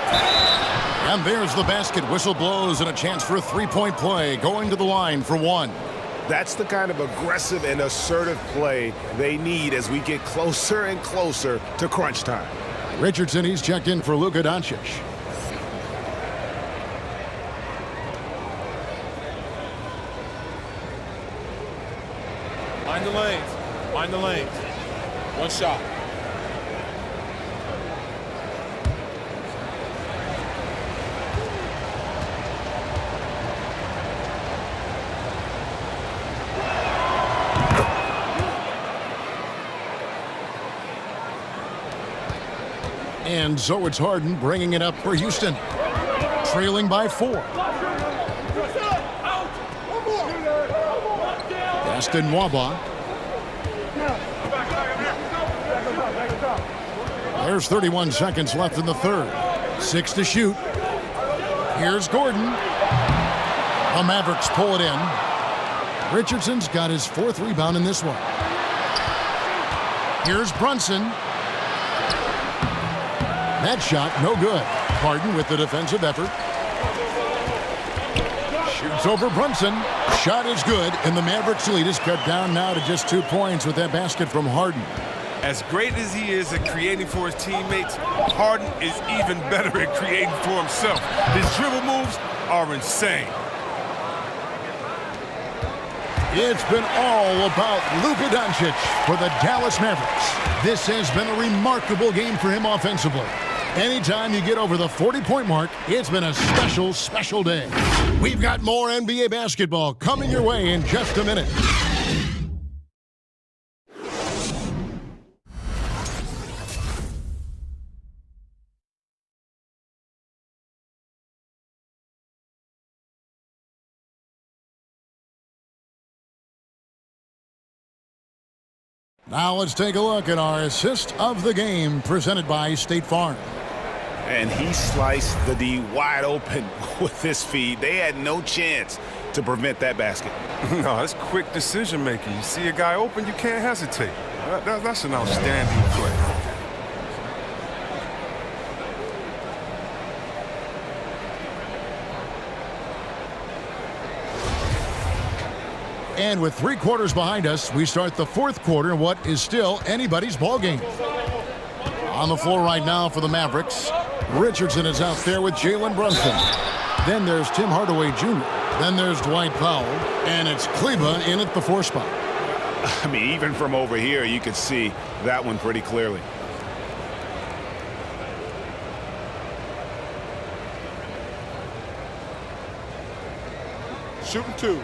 And there's the basket. Whistle blows and a chance for a three-point play. Going to the line for 1. That's the kind of aggressive and assertive play they need as we get closer and closer to crunch time. Richardson, he's checked in for Luka Doncic. Mind the lanes. Mind the lanes. One shot. And so it's Harden bringing it up for Houston. Trailing by 4. Gaston Waba. There's 31 seconds left in the third. 6 to shoot. Here's Gordon. The Mavericks pull it in. Richardson's got his 4th rebound in this one. Here's Brunson. That shot, no good. Harden with the defensive effort. Shoots over Brunson. Shot is good, and the Mavericks lead is cut down now to just 2 points with that basket from Harden. As great as he is at creating for his teammates, Harden is even better at creating for himself. His dribble moves are insane. It's been all about Luka Doncic for the Dallas Mavericks. This has been a remarkable game for him offensively. Anytime you get over the 40-point mark, it's been a special, special day. We've got more NBA basketball coming your way in just a minute. Now let's take a look at our assist of the game presented by State Farm. And he sliced the D wide open with his feed. They had no chance to prevent that basket. No, that's quick decision making. You see a guy open, you can't hesitate. That's an outstanding play. And with 3 quarters behind us, we start the 4th quarter in what is still anybody's ball game. On the floor right now for the Mavericks, Richardson is out there with Jalen Brunson. Then there's Tim Hardaway Jr. Then there's Dwight Powell. And it's Kleba in at the 4 spot. I mean, even from over here, you could see that one pretty clearly. Shooting 2.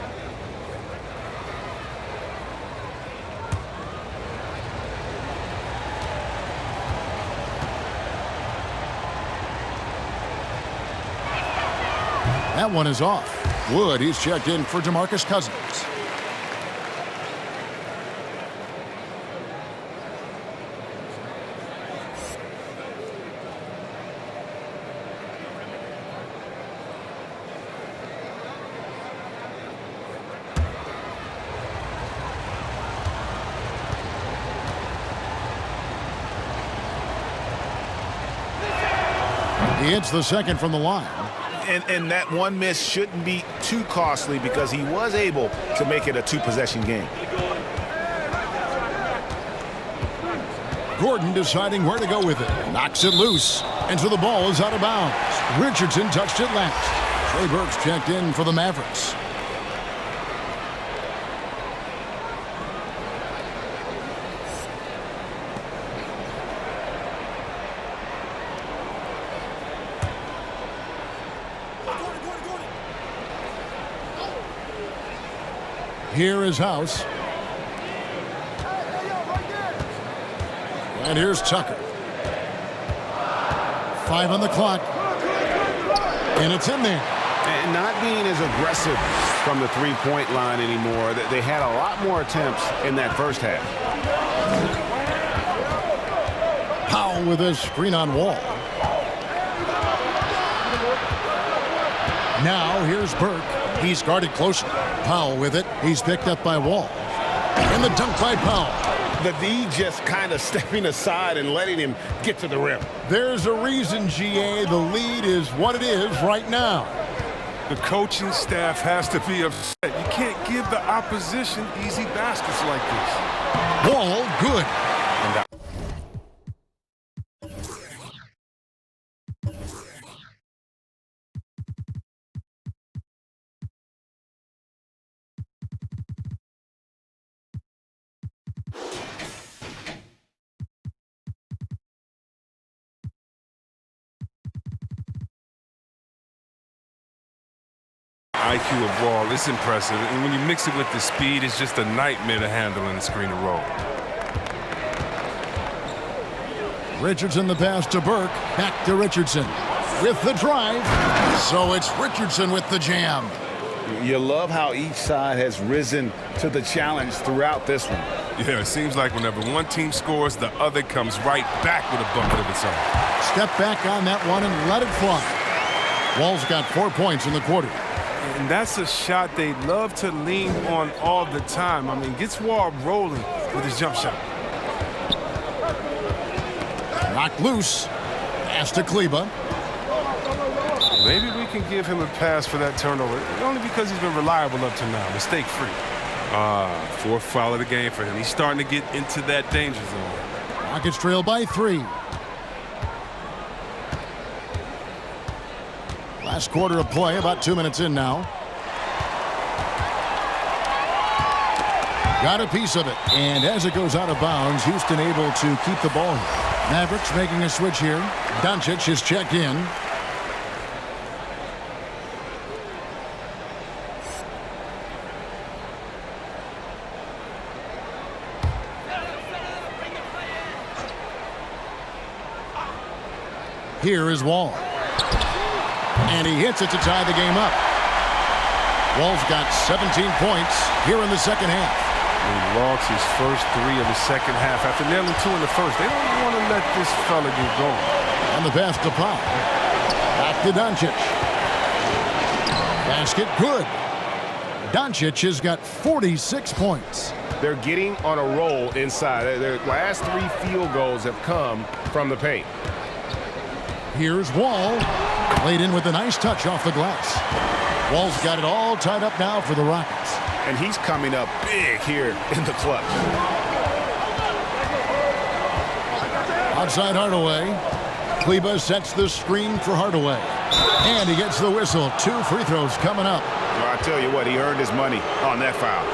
That one is off. Wood, he's checked in for DeMarcus Cousins. He hits the second from the line. And that one miss shouldn't be too costly because he was able to make it a two-possession game. Gordon deciding where to go with it. Knocks it loose. And so the ball is out of bounds. Richardson touched it last. Trey Burke's checked in for the Mavericks. Here is House. And here's Tucker. 5 on the clock. And it's in there. And not being as aggressive from the three-point line anymore. They had a lot more attempts in that first half. Powell with a screen on Wall. Now here's Burke. He's guarded closely. Powell with it. He's picked up by Wall. And the dunk by Powell. The D just kind of stepping aside and letting him get to the rim. There's a reason, GA. The lead is what it is right now. The coaching staff has to be upset. You can't give the opposition easy baskets like this. Wall, good. IQ of Wall is impressive, and when you mix it with the speed, it's just a nightmare to handle in the screen and roll. Richardson the pass to Burke. Back to Richardson with the drive. So it's Richardson with the jam. You love how each side has risen to the challenge throughout this one. Yeah, it seems like whenever one team scores, the other comes right back with a bucket of its own. Step back on that one and let it fly. Wall's got 4 points in the quarter. And that's a shot they love to lean on all the time. I mean, gets Wall rolling with his jump shot. Knocked loose. Pass to Kleba. Maybe we can give him a pass for that turnover, only because he's been reliable up to now, mistake-free. Fourth foul of the game for him. He's starting to get into that danger zone. Rockets trail by 3. Last quarter of play, about 2 minutes in now. Got a piece of it. And as it goes out of bounds, Houston able to keep the ball. Mavericks making a switch here. Doncic is checked in. Here is Wall. And he hits it to tie the game up. Wall's got 17 points here in the second half. He lost his first 3 of the second half after nailing 2 in the first. They don't want to let this fella get going. And the pass to Powell. Back to Doncic. Basket good. Doncic has got 46 points. They're getting on a roll inside. Their last 3 field goals have come from the paint. Here's Wall. Laid in with a nice touch off the glass. Wall's got it all tied up now for the Rockets. And he's coming up big here in the clutch. Outside Hardaway. Kleba sets the screen for Hardaway. And he gets the whistle. 2 free throws coming up. Well, I tell you what, he earned his money on that foul.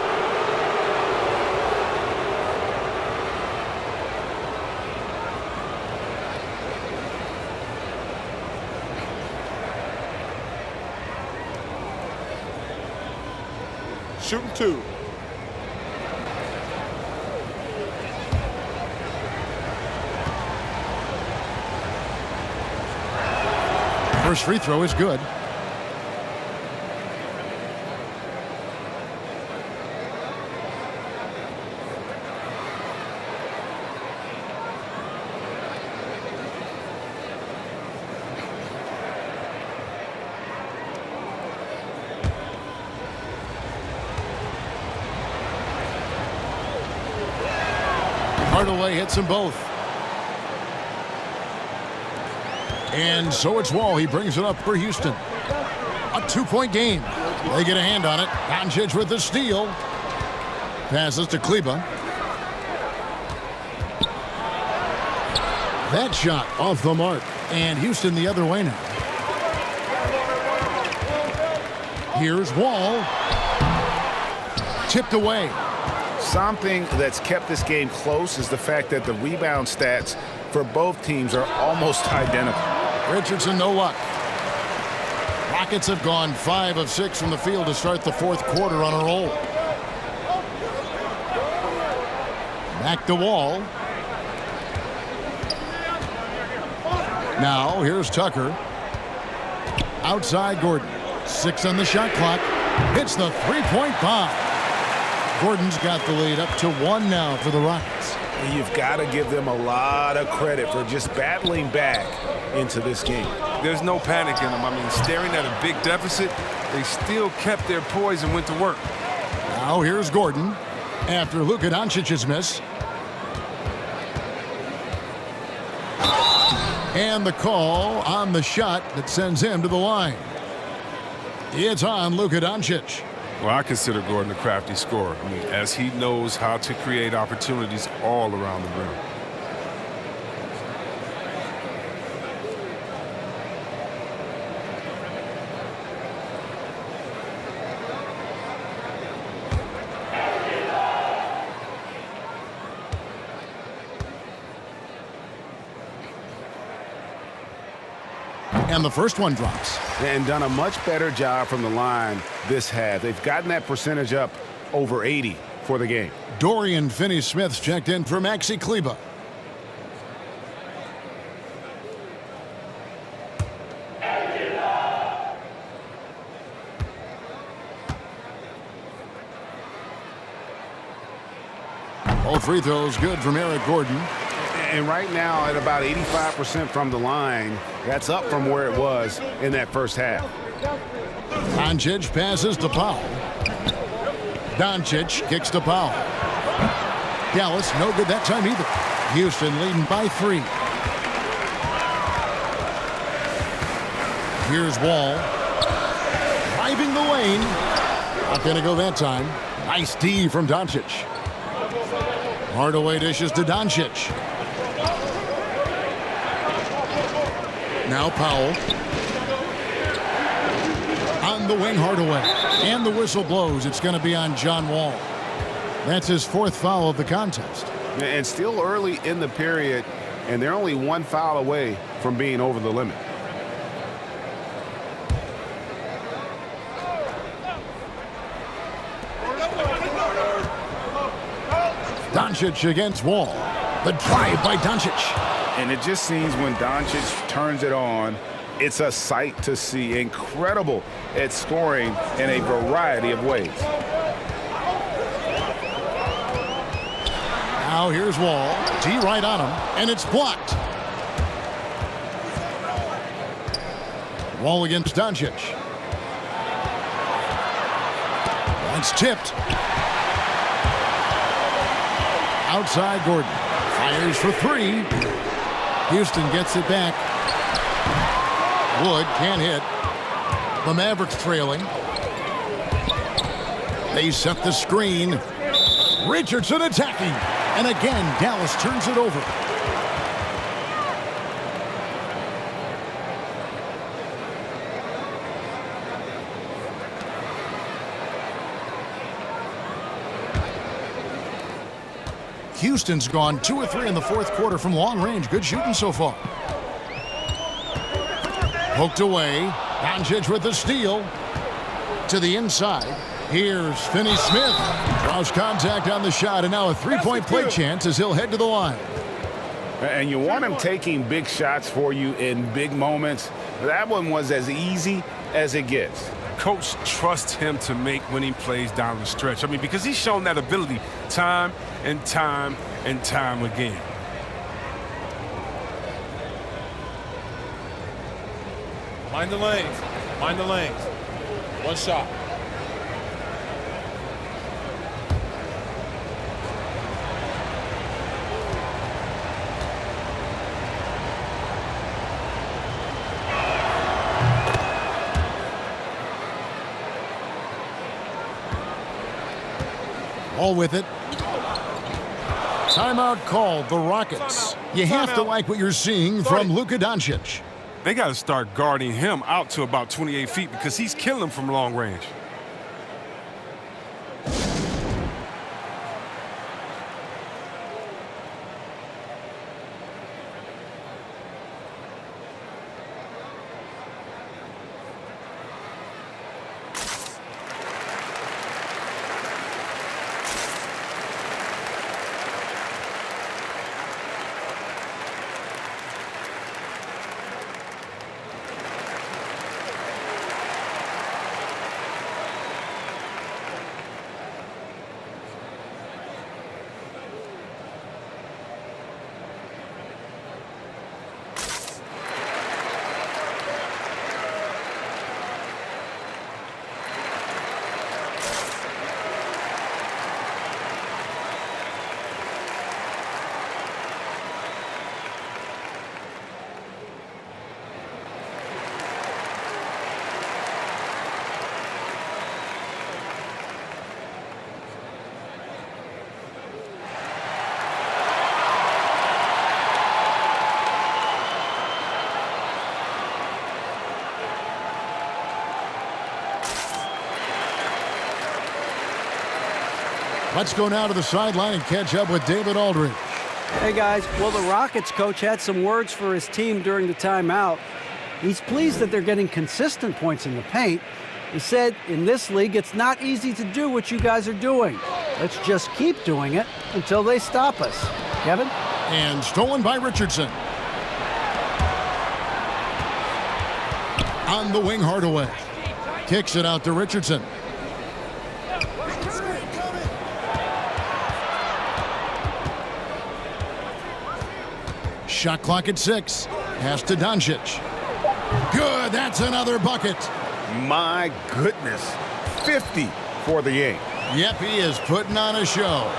Shooting 2. First free throw is good. Hardaway hits them both. And so it's Wall. He brings it up for Houston. A 2-point game. They get a hand on it. Doncic with the steal. Passes to Kleber. That shot off the mark. And Houston the other way now. Here's Wall. Tipped away. Something that's kept this game close is the fact that the rebound stats for both teams are almost identical. Richardson, no luck. Rockets have gone 5 of 6 from the field to start the fourth quarter on a roll. Back to Wall. Now, here's Tucker. Outside Gordon. 6 on the shot clock. Hits the three-point bomb. Gordon's got the lead up to 1 now for the Rockets. You've got to give them a lot of credit for just battling back into this game. There's no panic in them. I mean, staring at a big deficit, they still kept their poise and went to work. Now here's Gordon after Luka Doncic's miss. And the call on the shot that sends him to the line. It's on Luka Doncic. Well, I consider Gordon a crafty scorer. I mean, as he knows how to create opportunities all around the rim. And the first one drops. And done a much better job from the line this half. They've gotten that percentage up over 80 for the game. Dorian Finney-Smith's checked in for Maxi Kleber. All free throws good from Eric Gordon. And right now at about 85% from the line, that's up from where it was in that first half. Doncic passes to Powell. Doncic kicks to Powell. Dallas no good that time either. Houston leading by 3. Here's Wall. Driving the lane. Not going to go that time. Nice D from Doncic. Hardaway dishes to Doncic. Now Powell. On the wing, Hardaway. And the whistle blows. It's going to be on John Wall. That's his 4th foul of the contest. And still early in the period, and they're only 1 foul away from being over the limit. Doncic against Wall. The drive by Doncic. And it just seems when Doncic turns it on, it's a sight to see. Incredible at scoring in a variety of ways. Now here's Wall. T right on him, and it's blocked. Wall against Doncic. That's tipped. Outside Gordon. Fires for 3. Houston gets it back. Wood can't hit. The Mavericks trailing. They set the screen. Richardson attacking. And again, Dallas turns it over. Houston's gone 2 or 3 in the fourth quarter from long range. Good shooting so far. Poked away. Doncic with the steal. To the inside. Here's Finney-Smith. Draws contact on the shot, and now a 3-point play chance as he'll head to the line. And you want him taking big shots for you in big moments. That one was as easy as it gets. Coach trusts him to make winning plays down the stretch. I mean, because he's shown that ability time and time and time again. Mind the lanes. Mind the lanes. 1 shot. All with it. Timeout called, the Rockets. You have to like what you're seeing from Luka Doncic. They got to start guarding him out to about 28 feet because he's killing them from long range. Let's go now to the sideline and catch up with David Aldridge. Hey, guys. Well, the Rockets coach had some words for his team during the timeout. He's pleased that they're getting consistent points in the paint. He said, in this league, it's not easy to do what you guys are doing. Let's just keep doing it until they stop us. Kevin? And stolen by Richardson. On the wing, Hardaway. Kicks it out to Richardson. Shot clock at 6. Pass to Doncic. Good. That's another bucket. My goodness. 50 for the game. Yep, he is putting on a show.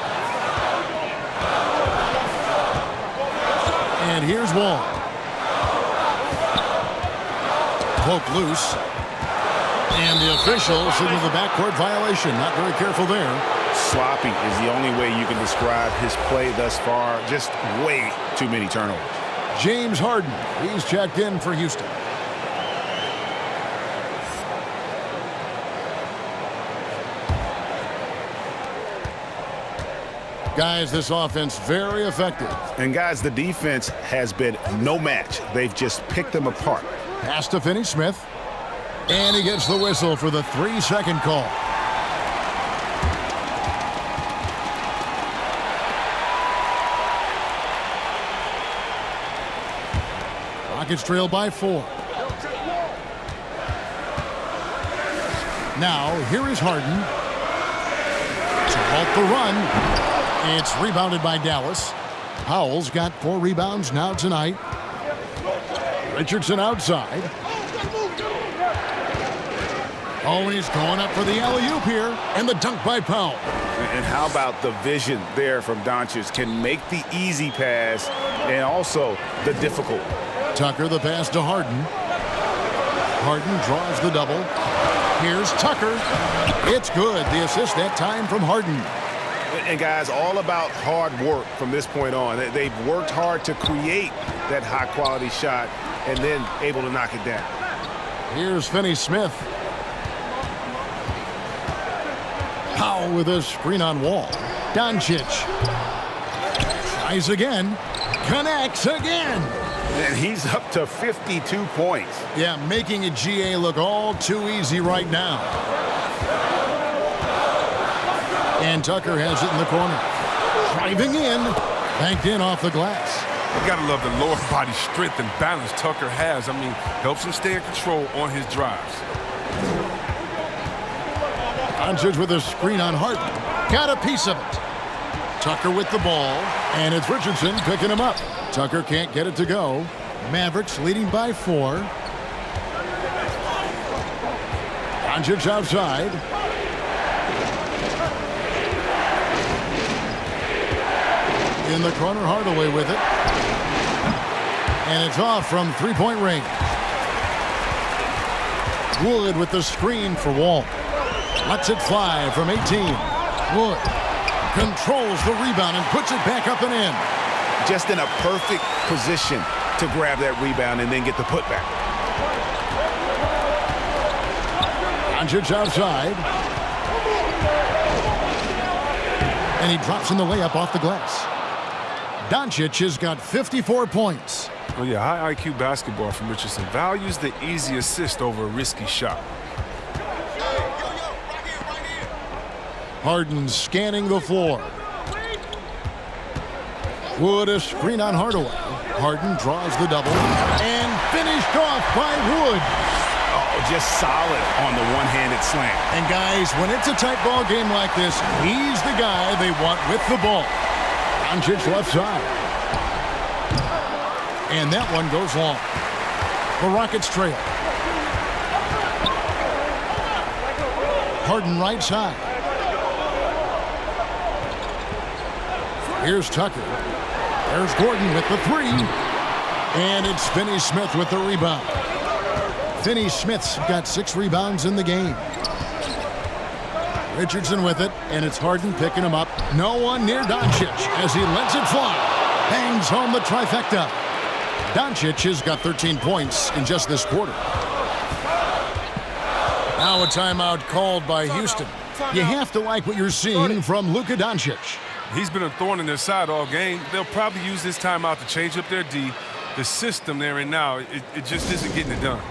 And here's Wall. Poke loose. And the official signals the backcourt violation. Not very careful there. Sloppy is the only way you can describe his play thus far. Just way too many turnovers. James Harden. He's checked in for Houston. Guys, this offense very effective. And guys, the defense has been no match. They've just picked them apart. Pass to Finney-Smith. And he gets the whistle for the 3-second call. Rockets trail by 4. Now, here is Harden. To halt the run. It's rebounded by Dallas. Powell's got 4 rebounds now tonight. Richardson outside. Oh, he's going up for the alley-oop here. And the dunk by Powell. And how about the vision there from Doncic? Can make the easy pass and also the difficult. Tucker, the pass to Harden. Harden draws the double. Here's Tucker. It's good. The assist that time from Harden. And guys, all about hard work from this point on. They've worked hard to create that high-quality shot and then able to knock it down. Here's Finney-Smith. Powell with a screen on Wall. Doncic. Tries again. Connects again. And he's up to 52 points. Yeah, making a GA look all too easy right now. And Tucker has it in the corner. Driving in. Banked in off the glass. You got to love the lower body strength and balance Tucker has. I mean, helps him stay in control on his drives. Doncic with a screen on Harden. Got a piece of it. Tucker with the ball. And it's Richardson picking him up. Tucker can't get it to go. Mavericks leading by 4. Doncic outside. In the corner, Hardaway with it. And it's off from three-point range. Wood with the screen for Wall. Lets it fly from 18. Wood. Controls the rebound and puts it back up and in. Just in a perfect position to grab that rebound and then get the putback. Doncic outside. And he drops in the layup off the glass. Doncic has got 54 points. Oh, yeah, high IQ basketball from Richardson. Values the easy assist over a risky shot. Harden scanning the floor. Wood a screen on Hardaway. Harden draws the double and finished off by Wood. Oh, just solid on the one-handed slam. And guys, when it's a tight ball game like this, he's the guy they want with the ball. Doncic left side. And that one goes long. The Rockets trail. Harden right side. Here's Tucker. There's Gordon with the three. And it's Finney Smith with the rebound. Finney Smith's got 6 rebounds in the game. Richardson with it, and it's Harden picking him up. No one near Doncic as he lets it fly. Bangs home the trifecta. Doncic has got 13 points in just this quarter. Now a timeout called by Houston. You have to like what you're seeing from Luka Doncic. He's been a thorn in their side all game. They'll probably use this timeout to change up their D. The system they're in now, it just isn't getting it done.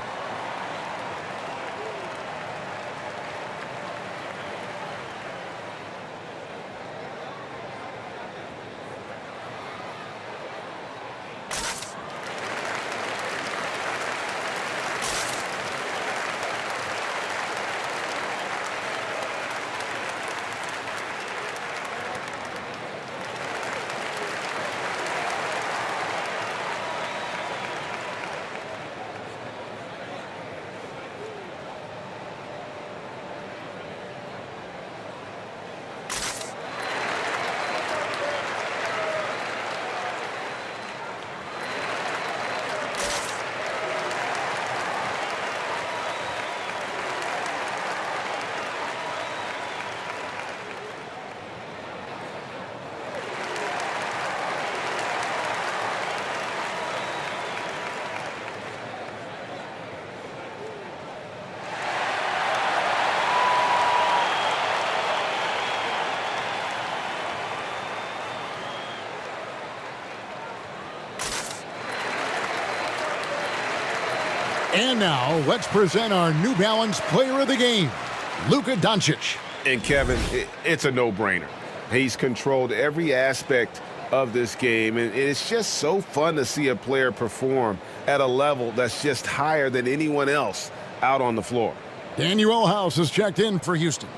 And now, let's present our New Balance Player of the Game, Luka Doncic. And Kevin, it's a no-brainer. He's controlled every aspect of this game, and it's just so fun to see a player perform at a level that's just higher than anyone else out on the floor. Daniel House has checked in for Houston.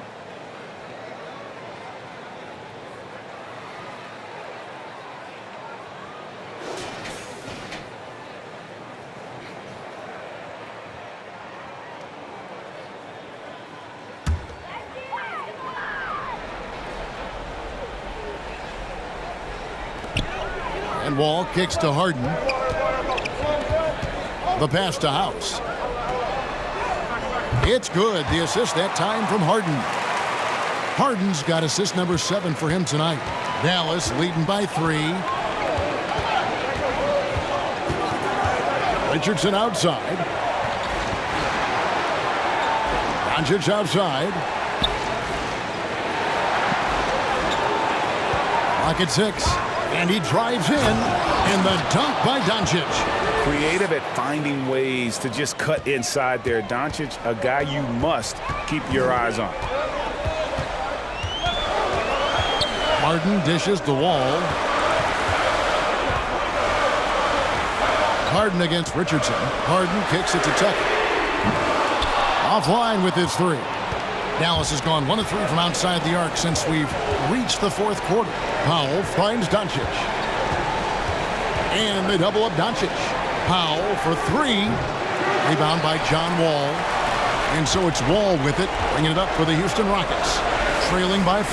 And Wall kicks to Harden. The pass to House. It's good. The assist that time from Harden. Harden's got assist number 7 for him tonight. Dallas leading by 3. Richardson outside. Doncic outside. Rocket 6. And he drives in, and the dunk by Doncic. Creative at finding ways to just cut inside there. Doncic, a guy you must keep your eyes on. Harden dishes the Wall. Harden against Richardson. Harden kicks it to Tucker. Offline with his 3. Dallas has gone 1 of 3 from outside the arc since we've reached the 4th quarter. Powell finds Doncic. And they double up Doncic. Powell for 3. Rebound by John Wall. And so it's Wall with it, bringing it up for the Houston Rockets. Trailing by 5.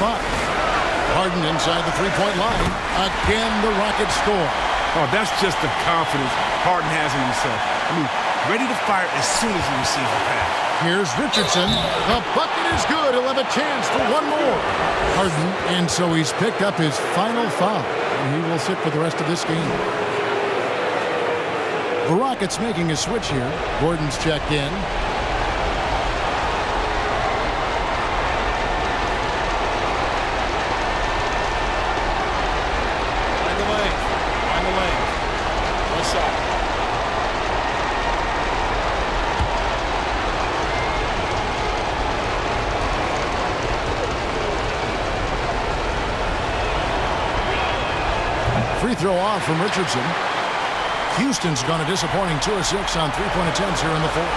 Harden inside the three-point line. Again, the Rockets score. Oh, that's just the confidence Harden has in himself. I mean, ready to fire as soon as he receives the pass. Here's Richardson. The bucket is good. He'll have a chance for one more. Harden, and so he's picked up his final foul. And he will sit for the rest of this game. The Rockets making a switch here. Gordon's checked in. Find the lane. Find the lane. One shot. Free throw off from Richardson. Houston's gone a disappointing 2 of 6 on three-point attempts here in the fourth.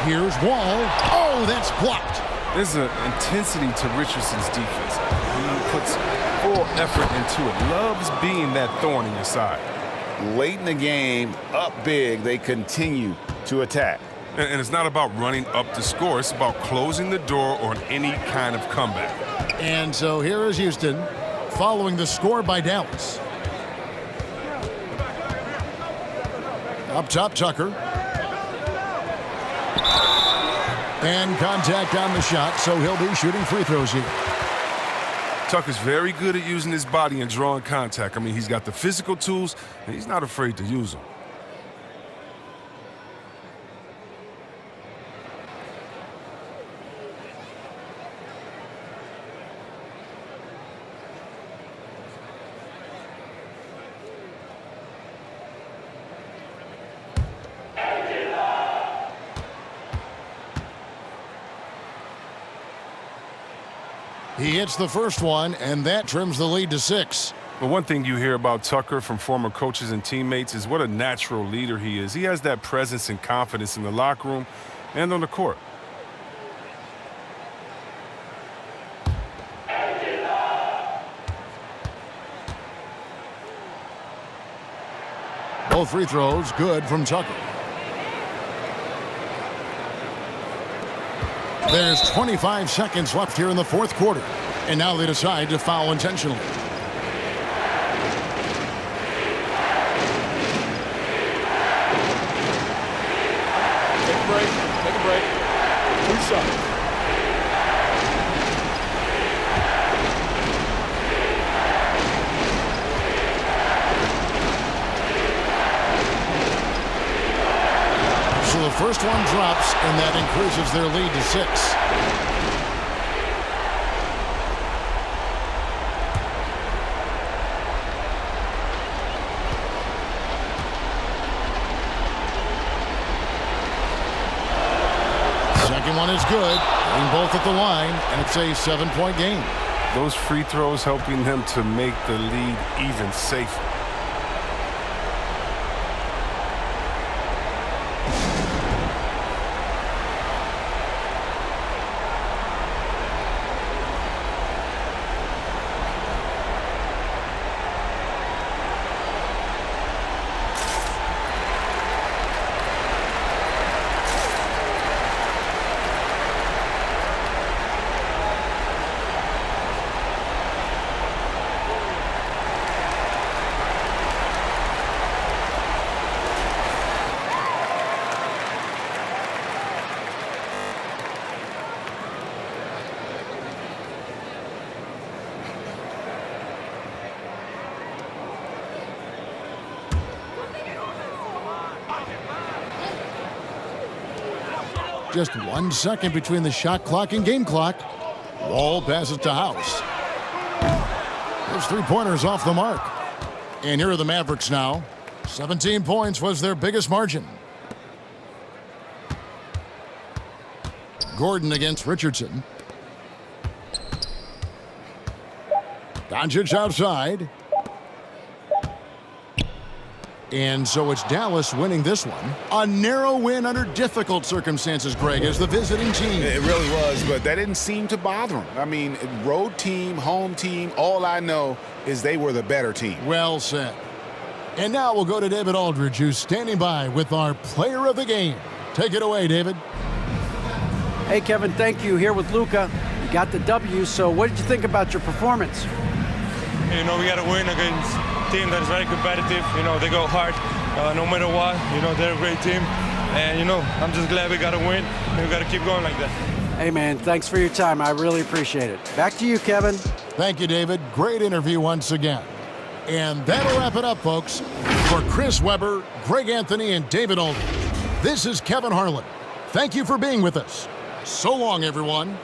Here's Wall. Oh, that's blocked. There's an intensity to Richardson's defense. He puts full effort into it. Loves being that thorn in your side. Late in the game, up big, they continue to attack. And it's not about running up the score. It's about closing the door on any kind of comeback. And so here is Houston following the score by Dallas. Up top, Tucker. And contact on the shot, so he'll be shooting free throws here. Tucker's very good at using his body and drawing contact. I mean, he's got the physical tools, and he's not afraid to use them. He hits the first one, and that trims the lead to 6. But one thing you hear about Tucker from former coaches and teammates is what a natural leader he is. He has that presence and confidence in the locker room and on the court. Both free throws good from Tucker. There's 25 seconds left here in the fourth quarter. And now they decide to foul intentionally. Take a break. Take a break. 2 shots. So the first one drops, and that increases their lead to 6. Second one is good. Getting both at the line, and it's a 7-point game. Those free throws helping them to make the lead even safer. Just 1 second between the shot clock and game clock. Wall passes to House. Those three-pointers off the mark. And here are the Mavericks now. 17 points was their biggest margin. Gordon against Richardson. Doncic outside. And so it's Dallas winning this one. A narrow win under difficult circumstances, Greg, as the visiting team. It really was, but that didn't seem to bother them. I mean, road team, home team, all I know is they were the better team. Well said. And now we'll go to David Aldridge, who's standing by with our player of the game. Take it away, David. Hey, Kevin, thank you. Here with Luka. You got the W, so what did you think about your performance? You know, we got to win against a team that is very competitive. You know, they go hard. no matter what. You know, they're a great team. And, you know, I'm just glad we got a win. And we got to keep going like that. Hey, man, thanks for your time. I really appreciate it. Back to you, Kevin. Thank you, David. Great interview once again. And that'll wrap it up, folks. For Chris Webber, Greg Anthony, and David Aldridge, this is Kevin Harlan. Thank you for being with us. So long, everyone.